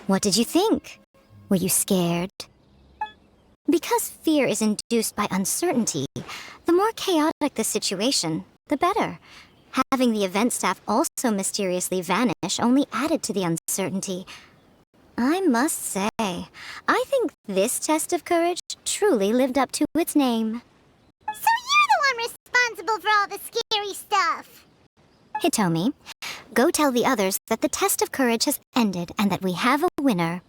Speaker 17: what did you think? Were you scared? Because fear is induced by uncertainty, the more chaotic the situation, the better. Having the event staff also mysteriously vanish only added to the uncertainty. I must say, I think this test of courage truly lived up to its name.
Speaker 3: So you're the one responsible for all the scary stuff!
Speaker 17: Hitomi, go tell the others that the test of courage has ended and that we have a winner.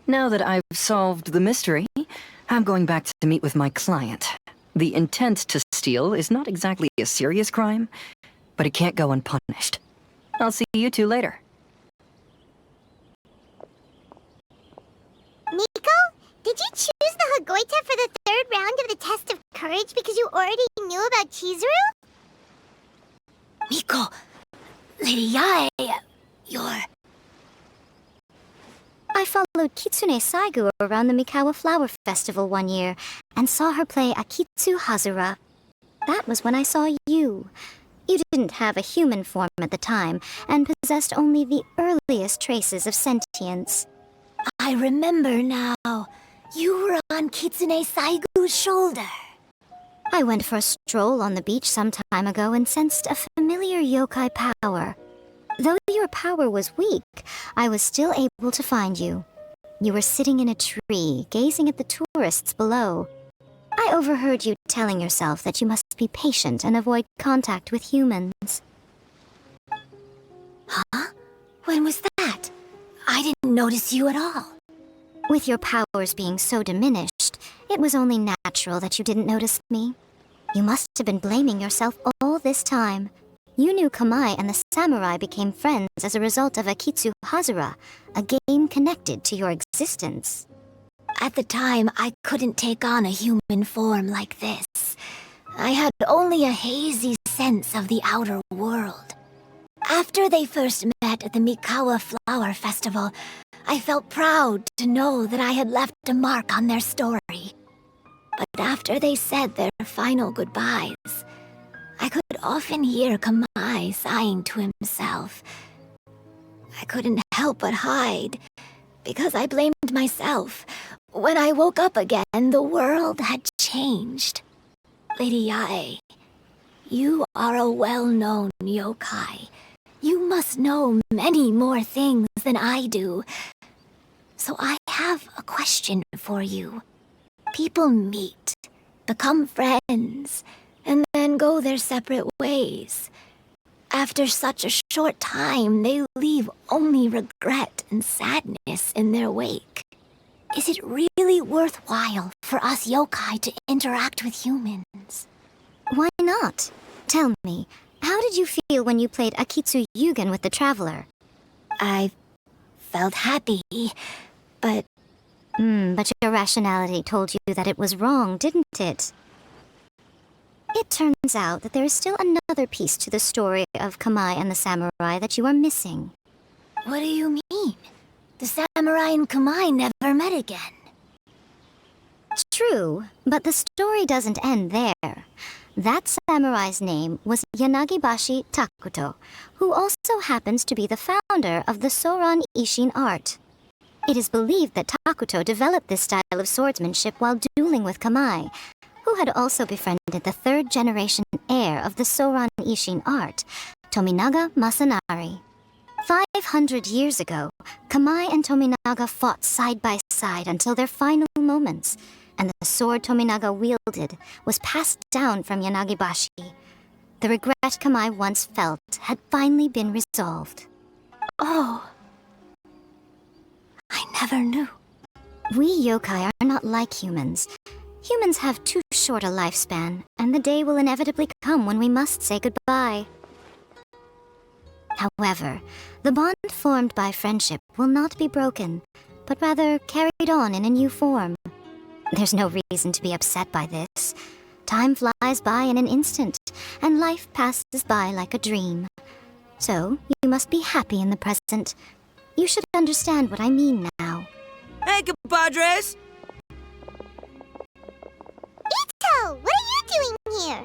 Speaker 16: Now that I've solved the mystery, I'm going back to meet with my client. The intent to steal is not exactly a serious crime, but it can't go unpunished. I'll see you two later.
Speaker 3: Nico, did you choose the Hagoita for the third round of the test of courage because you already knew about Chizuru?
Speaker 17: Miko, Lady Yae, you're... I followed Kitsune Saigu around the Mikawa Flower Festival one year and saw her play Akitsu Hazura. That was when I saw you. You didn't have a human form at the time and possessed only the earliest traces of sentience. I remember now. You were on Kitsune Saigu's shoulder. I went for a stroll on the beach some time ago and sensed a familiar yokai power. Though your power was weak, I was still able to find you. You were sitting in a tree, gazing at the tourists below. I overheard you telling yourself that you must be patient and avoid contact with humans. Huh? When was that? I didn't notice you at all. With your powers being so diminished, it was only natural that you didn't notice me. You must have been blaming yourself all this time. You knew Kamai and the samurai became friends as a result of Akitsu Hazura, a game connected to your existence. At the time, I couldn't take on a human form like this. I had only a hazy sense of the outer world. After they first met at the Mikawa Flower Festival, I felt proud to know that I had left a mark on their story. But after they said their final goodbyes, I could often hear Kamai sighing to himself. I couldn't help but hide, because I blamed myself. When I woke up again, the world had changed. Lady Yae, you are a well-known yokai. You must know many more things than I do. So I have a question for you. People meet, become friends, and then go their separate ways. After such a short time, they leave only regret and sadness in their wake. Is it really worthwhile for us yokai to interact with humans? Why not? Tell me, how did you feel when you played Akitsu Yugen with the Traveler? I felt happy, but... but your rationality told you that it was wrong, didn't it? It turns out that there is still another piece to the story of Kamai and the samurai that you are missing. What do you mean? The samurai and Kamai never met again. True, but the story doesn't end there. That samurai's name was Yanagibashi Takuto, who also happens to be the founder of the Soran Ishin art. It is believed that Takuto developed this style of swordsmanship while dueling with Kamai, who had also befriended the third-generation heir of the Soran Ishin art, Tominaga Masanari. 500 years ago, Kamai and Tominaga fought side by side until their final moments, and the sword Tominaga wielded was passed down from Yanagibashi. The regret Kamai once felt had finally been resolved. Oh, I never knew. We yokai are not like humans. Humans have too short a lifespan, and the day will inevitably come when we must say goodbye. However, the bond formed by friendship will not be broken, but rather carried on in a new form. There's no reason to be upset by this. time flies by in an instant, and life passes by like a dream. So, you must be happy in the present. You should understand what I mean now.
Speaker 13: Hey, compadres!
Speaker 3: Ito, what are you doing here?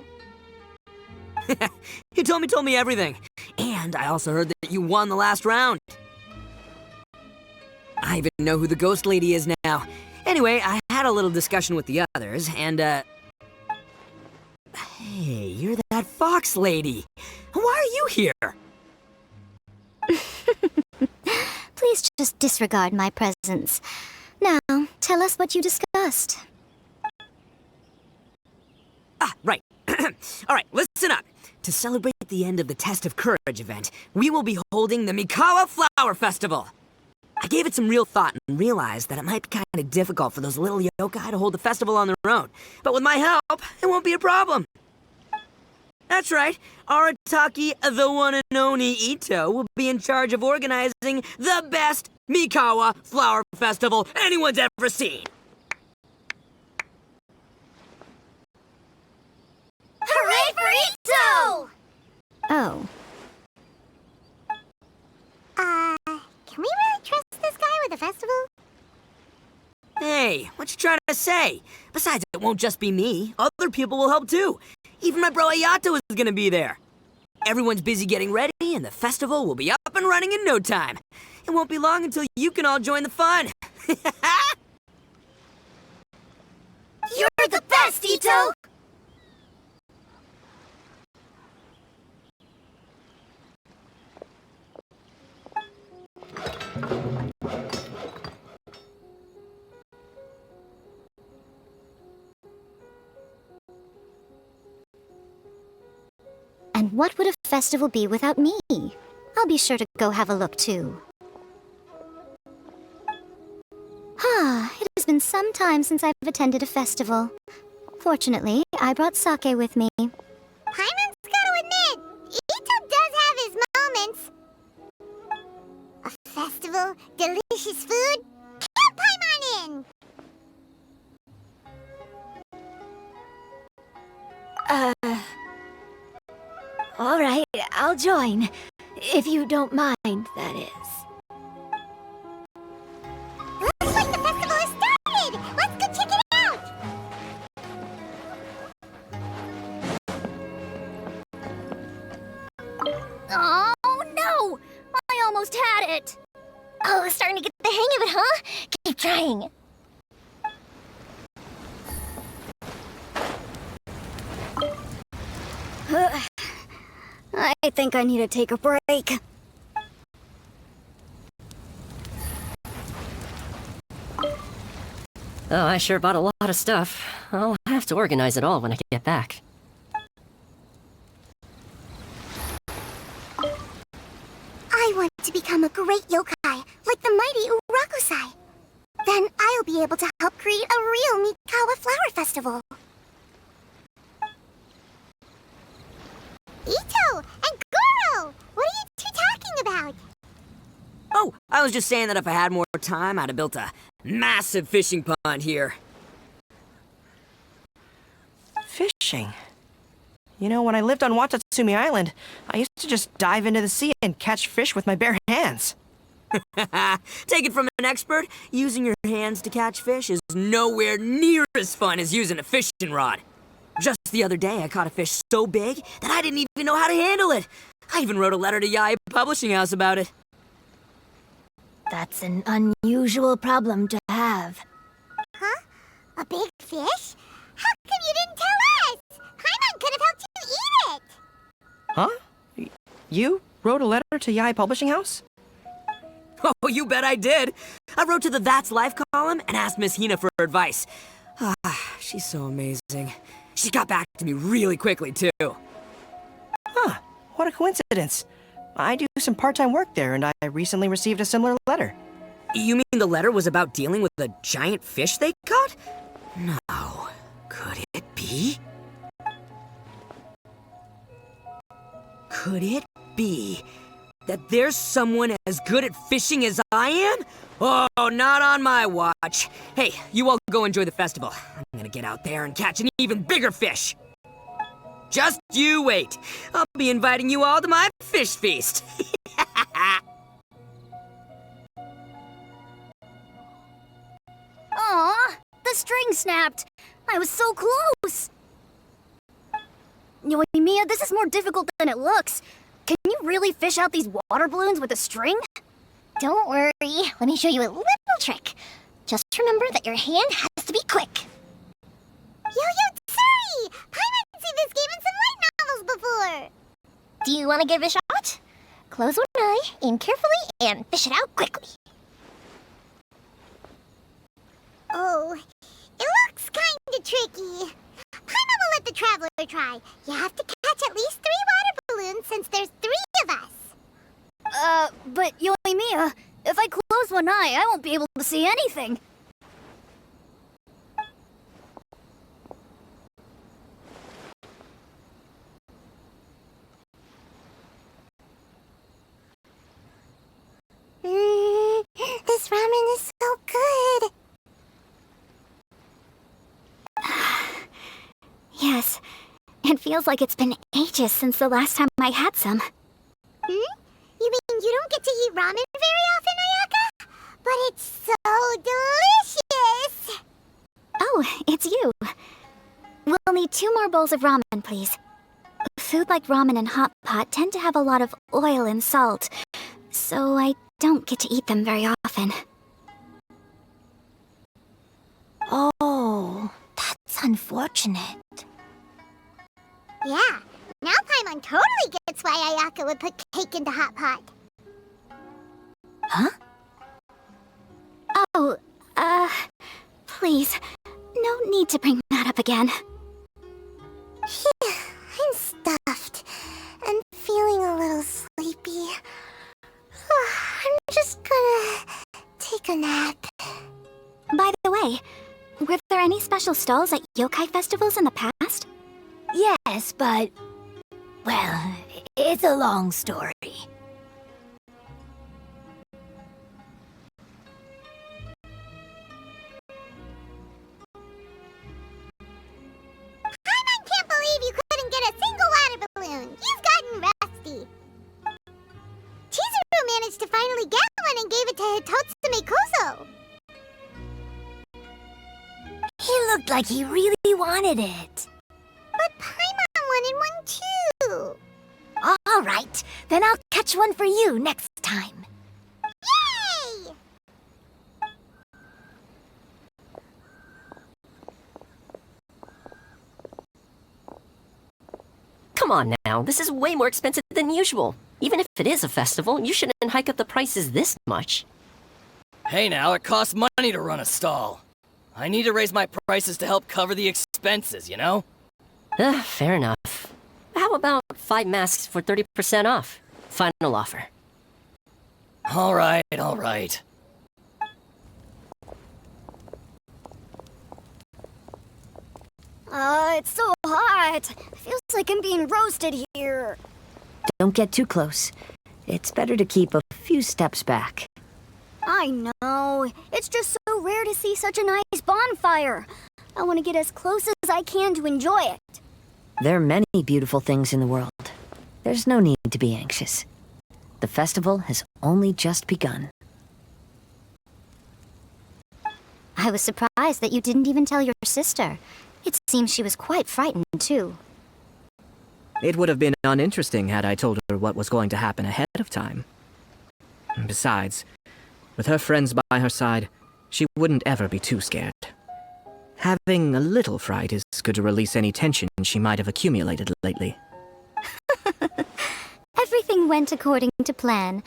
Speaker 13: Hitomi told me everything. And I also heard that you won the last round. I even know who the ghost lady is now. Anyway, I had a little discussion with the others, and, Hey, you're that fox lady. Why are you here?
Speaker 17: Please just disregard my presence. Now, tell us what you discussed.
Speaker 13: Ah, right. Alright, listen up. To celebrate the end of the Test of Courage event, we will be holding the Mikawa Flower Festival. I gave it some real thought and realized that it might be kind of difficult for those little yokai to hold the festival on their own. But with my help, it won't be a problem. That's right, Arataki, the one and only Ito, will be in charge of organizing the best Mikawa Flower Festival anyone's ever seen.
Speaker 3: Hooray for Ito!
Speaker 17: Oh.
Speaker 3: Can we really trust this guy with the festival?
Speaker 13: Hey, what you trying to say? Besides, it won't just be me. Other people will help too. Even my bro Ayato is gonna be there. Everyone's busy getting ready, and the festival will be up and running in no time. It won't be long until you can all join the fun.
Speaker 3: You're the best, Ito!
Speaker 17: And what would a festival be without me? I'll be sure to go have a look too. It has been some time since I've attended a festival. Fortunately, I brought sake with me.
Speaker 3: Paimon's gotta admit, Ito does have his moments. A festival, delicious food, count Paimon in!
Speaker 17: Alright, I'll join. If you don't mind, that is.
Speaker 3: Looks like the festival has started! Let's go check it out!
Speaker 7: Oh, no! I almost had it! Oh, starting to get the hang of it, huh? Keep trying.
Speaker 17: I think I need to take a break.
Speaker 19: Oh, I sure bought a lot of stuff. I'll have to organize it all when I get back.
Speaker 3: I want to become a great yokai, like the mighty Urakusai. Then I'll be able to help create a real Mikawa Flower Festival. Ito and Goro! What are you two talking about?
Speaker 13: Oh, I was just saying that if I had more time, I'd have built a massive fishing pond here.
Speaker 14: Fishing? You know, when I lived on Watatsumi Island, I used to just dive into the sea and catch fish with my bare hands.
Speaker 13: Take it from an expert, using your hands to catch fish is nowhere near as fun as using a fishing rod. Just the other day, I caught a fish so big that I didn't even know how to handle it. I even wrote a letter to Yae Publishing House about it.
Speaker 17: That's an unusual problem to have.
Speaker 3: Huh? A big fish? How come you didn't tell us? Paimon could have helped you eat it!
Speaker 14: Huh? You wrote a letter to Yae Publishing House?
Speaker 13: Oh, you bet I did. I wrote to the That's Life column and asked Miss Hina for advice. She's so amazing. She got back to me really quickly, too.
Speaker 14: Huh, what a coincidence. I do some part-time work there, and I recently received a similar letter.
Speaker 13: You mean the letter was about dealing with the giant fish they caught? No. Could it be? Could it be That there's someone as good at fishing as I am? Oh, not on my watch. Hey, you all go enjoy the festival. I'm gonna get out there and catch an even bigger fish. Just you wait. I'll be inviting you all to my fish feast.
Speaker 17: Aw, the string snapped. I was so close. Mia, this is more difficult than it looks. Can you really fish out these water balloons with a string?
Speaker 7: Don't worry, let me show you a little trick. Just remember that your hand has to be quick.
Speaker 3: Yo-Yo Tsuri! Paimon's seen this game in some light novels before!
Speaker 7: Do you want to give it a shot? Close one eye, aim carefully, and fish it out quickly.
Speaker 3: Oh, it looks kinda tricky. Paimon will let the traveler try. You have to catch at least 3 water balloons since there's 3 of us.
Speaker 17: But Mia, if I close one eye, I won't be able to see anything.
Speaker 3: This ramen is so good.
Speaker 17: Yes, it feels like it's been ages since the last time I had some.
Speaker 3: You mean you don't get to eat ramen very often, Ayaka? But it's so delicious!
Speaker 17: Oh, it's you. We'll need 2 more bowls of ramen, please. Food like ramen and hot pot tend to have a lot of oil and salt, so I don't get to eat them very often.
Speaker 7: Oh, that's unfortunate.
Speaker 3: Yeah, now Paimon totally gets why Ayaka would put cake into hot pot.
Speaker 17: Huh? Oh, please, no need to bring that up again.
Speaker 3: I'm stuffed and feeling a little sleepy. I'm just gonna take a nap.
Speaker 17: By the way, were there any special stalls at yokai festivals in the past?
Speaker 7: Yes, but... well, it's a long story.
Speaker 3: Paimon can't believe you couldn't get a single water balloon. You've gotten rusty. Chizuru managed to finally get one and gave it to Hitotsume Kozo.
Speaker 7: He looked like he really wanted it.
Speaker 3: But Paimon wanted one too.
Speaker 7: All right, then I'll catch one for you next time.
Speaker 3: Yay!
Speaker 19: Come on now, this is way more expensive than usual. Even if it is a festival, you shouldn't hike up the prices this much.
Speaker 20: Hey now, it costs money to run a stall. I need to raise my prices to help cover the expenses, you know?
Speaker 19: Fair enough. How about 5 masks for 30% off? Final offer.
Speaker 20: Alright, alright.
Speaker 17: It's so hot. Feels like I'm being roasted here.
Speaker 16: Don't get too close. It's better to keep a few steps back.
Speaker 17: I know. It's just so rare to see such a nice bonfire. I want to get as close as I can to enjoy it.
Speaker 16: There are many beautiful things in the world. There's no need to be anxious. The festival has only just begun.
Speaker 17: I was surprised that you didn't even tell your sister. It seems she was quite frightened, too.
Speaker 21: It would have been uninteresting had I told her what was going to happen ahead of time. Besides, with her friends by her side, she wouldn't ever be too scared. Having a little fright is good to release any tension she might have accumulated lately.
Speaker 17: Everything went according to plan.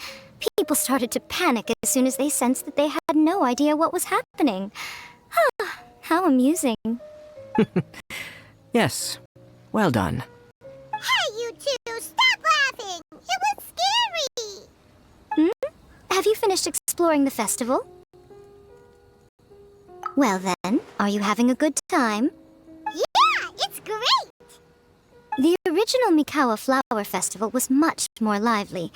Speaker 17: People started to panic as soon as they sensed that they had no idea what was happening. How amusing.
Speaker 21: Yes, well done.
Speaker 3: Hey, you two, stop laughing! It was scary!
Speaker 17: Have you finished exploring the festival? Well then, are you having a good time?
Speaker 3: Yeah, it's great!
Speaker 17: The original Mikawa Flower Festival was much more lively,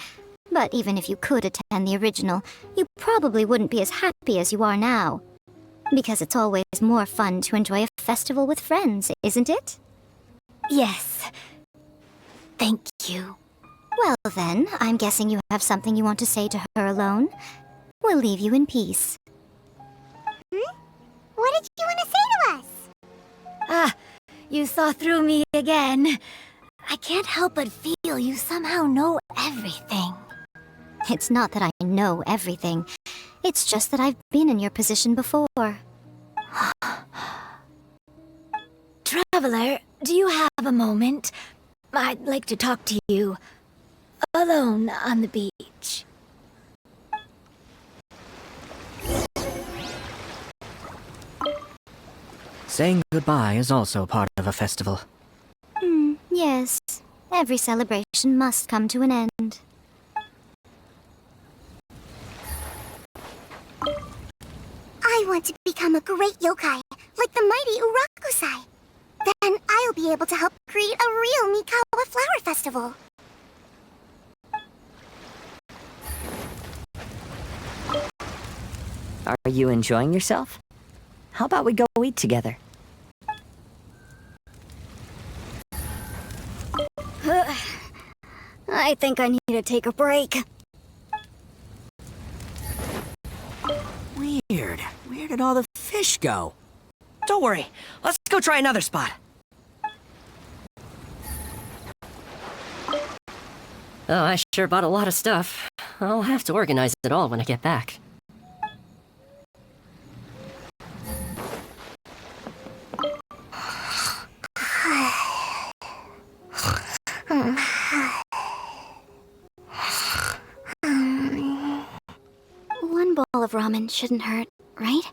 Speaker 3: But even if you could attend the original, you probably wouldn't be as happy as you are now. Because it's always more fun to enjoy a festival with friends, isn't it?
Speaker 17: Yes. Thank you.
Speaker 3: Well then, I'm guessing you have something you want to say to her alone. We'll leave you in peace.
Speaker 17: What did you want to say to us? Ah, you saw through me again. I can't help but feel you somehow know everything.
Speaker 3: It's not that I know everything. It's just that I've been in your position before.
Speaker 17: Traveler, do you have a moment? I'd like to talk to you. Alone on the beach.
Speaker 21: Saying goodbye is also part of a festival.
Speaker 3: Yes. Every celebration must come to an end.
Speaker 17: I want to become a great yokai, like the mighty Urakusai. Then I'll be able to help create a real Mikawa flower festival.
Speaker 13: Are you enjoying yourself? How about we go eat together?
Speaker 17: I think I need to take a break.
Speaker 20: Weird. Where did all the fish go? Don't worry. Let's go try another spot.
Speaker 19: Oh, I sure bought a lot of stuff. I'll have to organize it all when I get back.
Speaker 17: One bowl of ramen shouldn't hurt, right?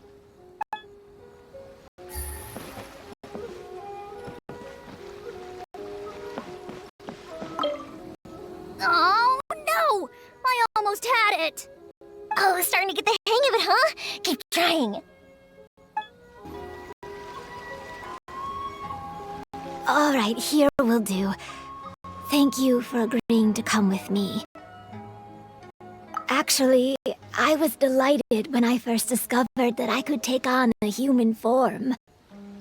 Speaker 7: Oh, no! I almost had it!
Speaker 17: Oh, starting to get the hang of it, huh? Keep trying. Alright, here will do. Thank you for agreeing to come with me. Actually, I was delighted when I first discovered that I could take on a human form.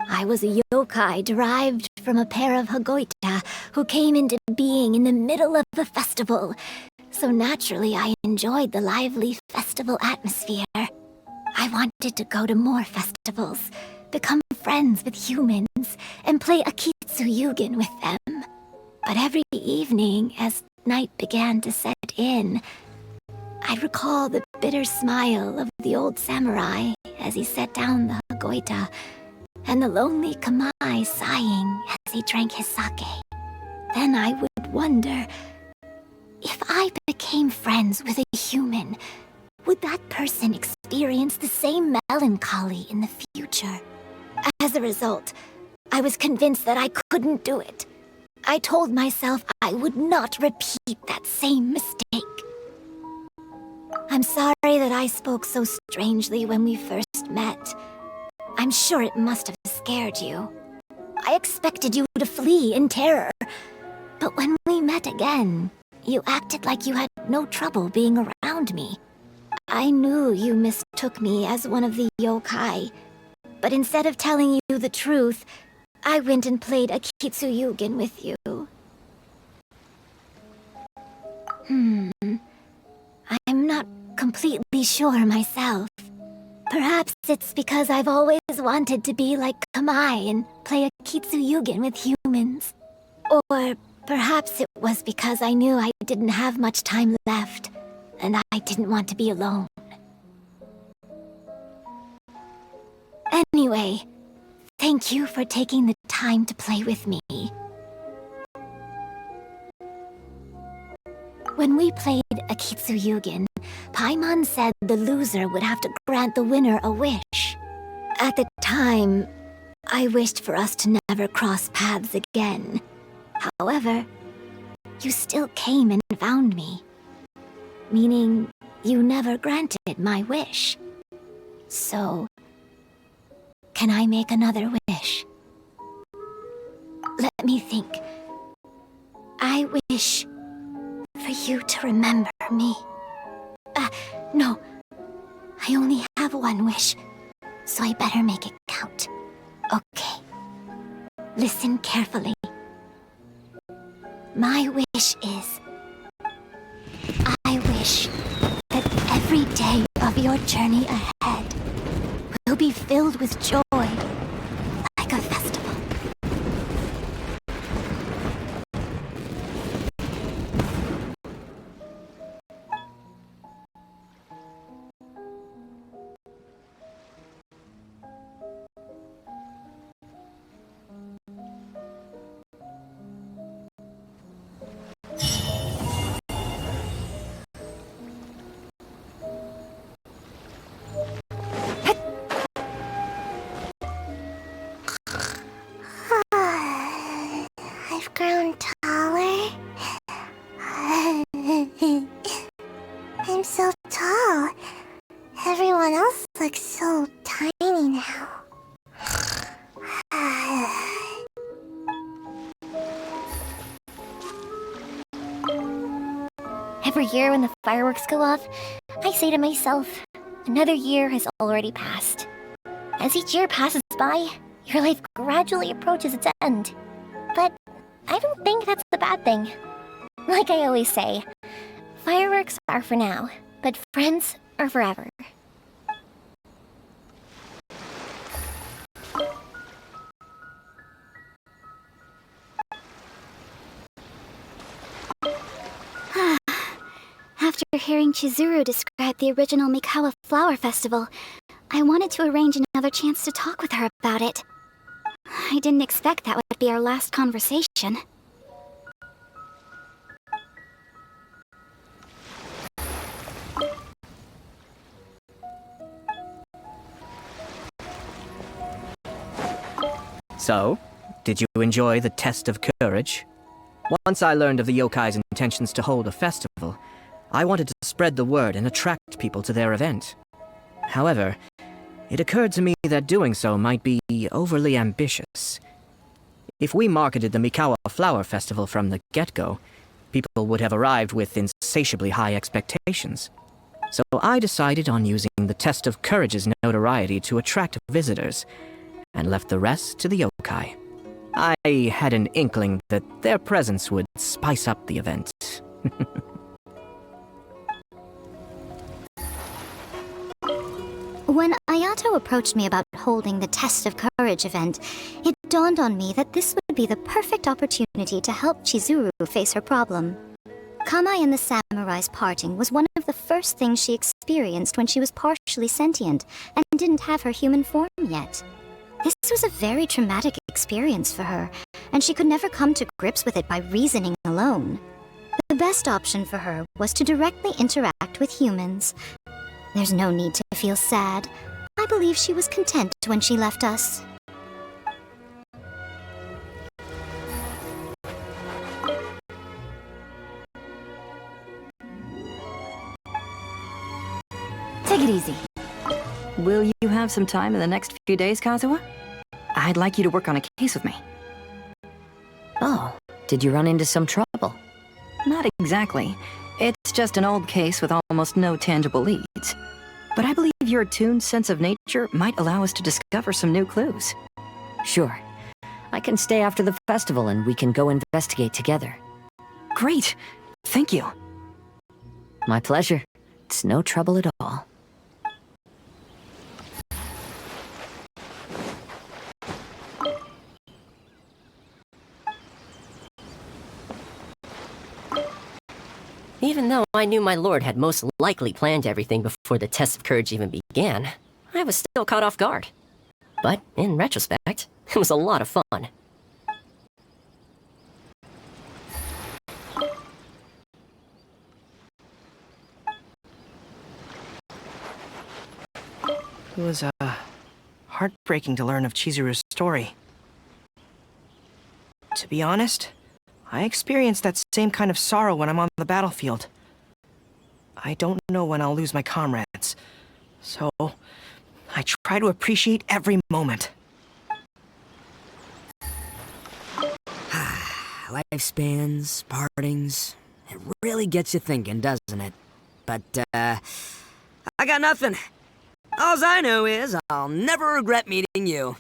Speaker 17: I was a yokai derived from a pair of Hagoita who came into being in the middle of a festival. So naturally, I enjoyed the lively festival atmosphere. I wanted to go to more festivals, become friends with humans, and play Akitsu Yugen with them. But every evening, as night began to set in, I'd recall the bitter smile of the old samurai as he set down the Hagoita, and the lonely Kamai sighing as he drank his sake. Then I would wonder, if I became friends with a human, would that person experience the same melancholy in the future? As a result, I was convinced that I couldn't do it. I told myself I would not repeat that same mistake. I'm sorry that I spoke so strangely when we first met. I'm sure it must have scared you. I expected you to flee in terror. But when we met again, you acted like you had no trouble being around me. I knew you mistook me as one of the yokai. But instead of telling you the truth, I went and played Akitsu Yugen with you. I'm not completely sure myself. Perhaps it's because I've always wanted to be like Kamai and play Akitsu Yugen with humans. Or perhaps it was because I knew I didn't have much time left, and I didn't want to be alone. Anyway, thank you for taking the time to play with me. When we played Akitsu Yugen, Paimon said the loser would have to grant the winner a wish. At the time, I wished for us to never cross paths again. However, you still came and found me. Meaning, you never granted my wish. So, can I make another wish? Let me think. I wish for you to remember
Speaker 9: me. No. I only have one wish, so I better make it count. Okay. Listen carefully. My wish is... I wish that every day of your journey ahead will be filled with joy, like a festival. I've grown taller. I'm so tall. Everyone else looks so tiny now. Every year when the fireworks go off, I say to myself, another year has already passed. As each year passes by, your life gradually approaches its end. But I don't think that's a bad thing. Like I always say, fireworks are for now, but friends are forever. After hearing Chizuru describe the original Mikawa Flower Festival, I wanted to arrange another chance to talk with her about it. I didn't expect that would be our last conversation.
Speaker 21: So, did you enjoy the test of courage? Once I learned of the yokai's intentions to hold a festival, I wanted to spread the word and attract people to their event. However, it occurred to me that doing so might be overly ambitious. If we marketed the Mikawa Flower Festival from the get-go, people would have arrived with insatiably high expectations. So I decided on using the test of courage's notoriety to attract visitors, and left the rest to the yokai. I had an inkling that their presence would spice up the event.
Speaker 9: When Ayato approached me about holding the Test of Courage event, it dawned on me that this would be the perfect opportunity to help Chizuru face her problem. Kamai and the samurai's parting was one of the first things she experienced when she was partially sentient and didn't have her human form yet. This was a very traumatic experience for her, and she could never come to grips with it by reasoning alone. The best option for her was to directly interact with humans. There's no need to feel sad. I believe she was content when she left us.
Speaker 16: Take it easy. Will you have some time in the next few days, Kazuha? I'd like you to work on a case with me.
Speaker 19: Oh, did you run into some trouble?
Speaker 16: Not exactly. It's just an old case with almost no tangible leads. But I believe your attuned sense of nature might allow us to discover some new clues.
Speaker 19: Sure. I can stay after the festival and we can go investigate together.
Speaker 16: Great! Thank you.
Speaker 19: My pleasure. It's no trouble at all. Even though I knew my lord had most likely planned everything before the test of courage even began, I was still caught off guard. But in retrospect, it was a lot of fun.
Speaker 14: It was, heartbreaking to learn of Chizuru's story. To be honest, I experienced that same kind of sorrow when I'm on the battlefield. I don't know when I'll lose my comrades, so I try to appreciate every moment.
Speaker 13: Lifespans, partings, It really gets you thinking, doesn't it? But, I got nothing. Alls I know is I'll never regret meeting you.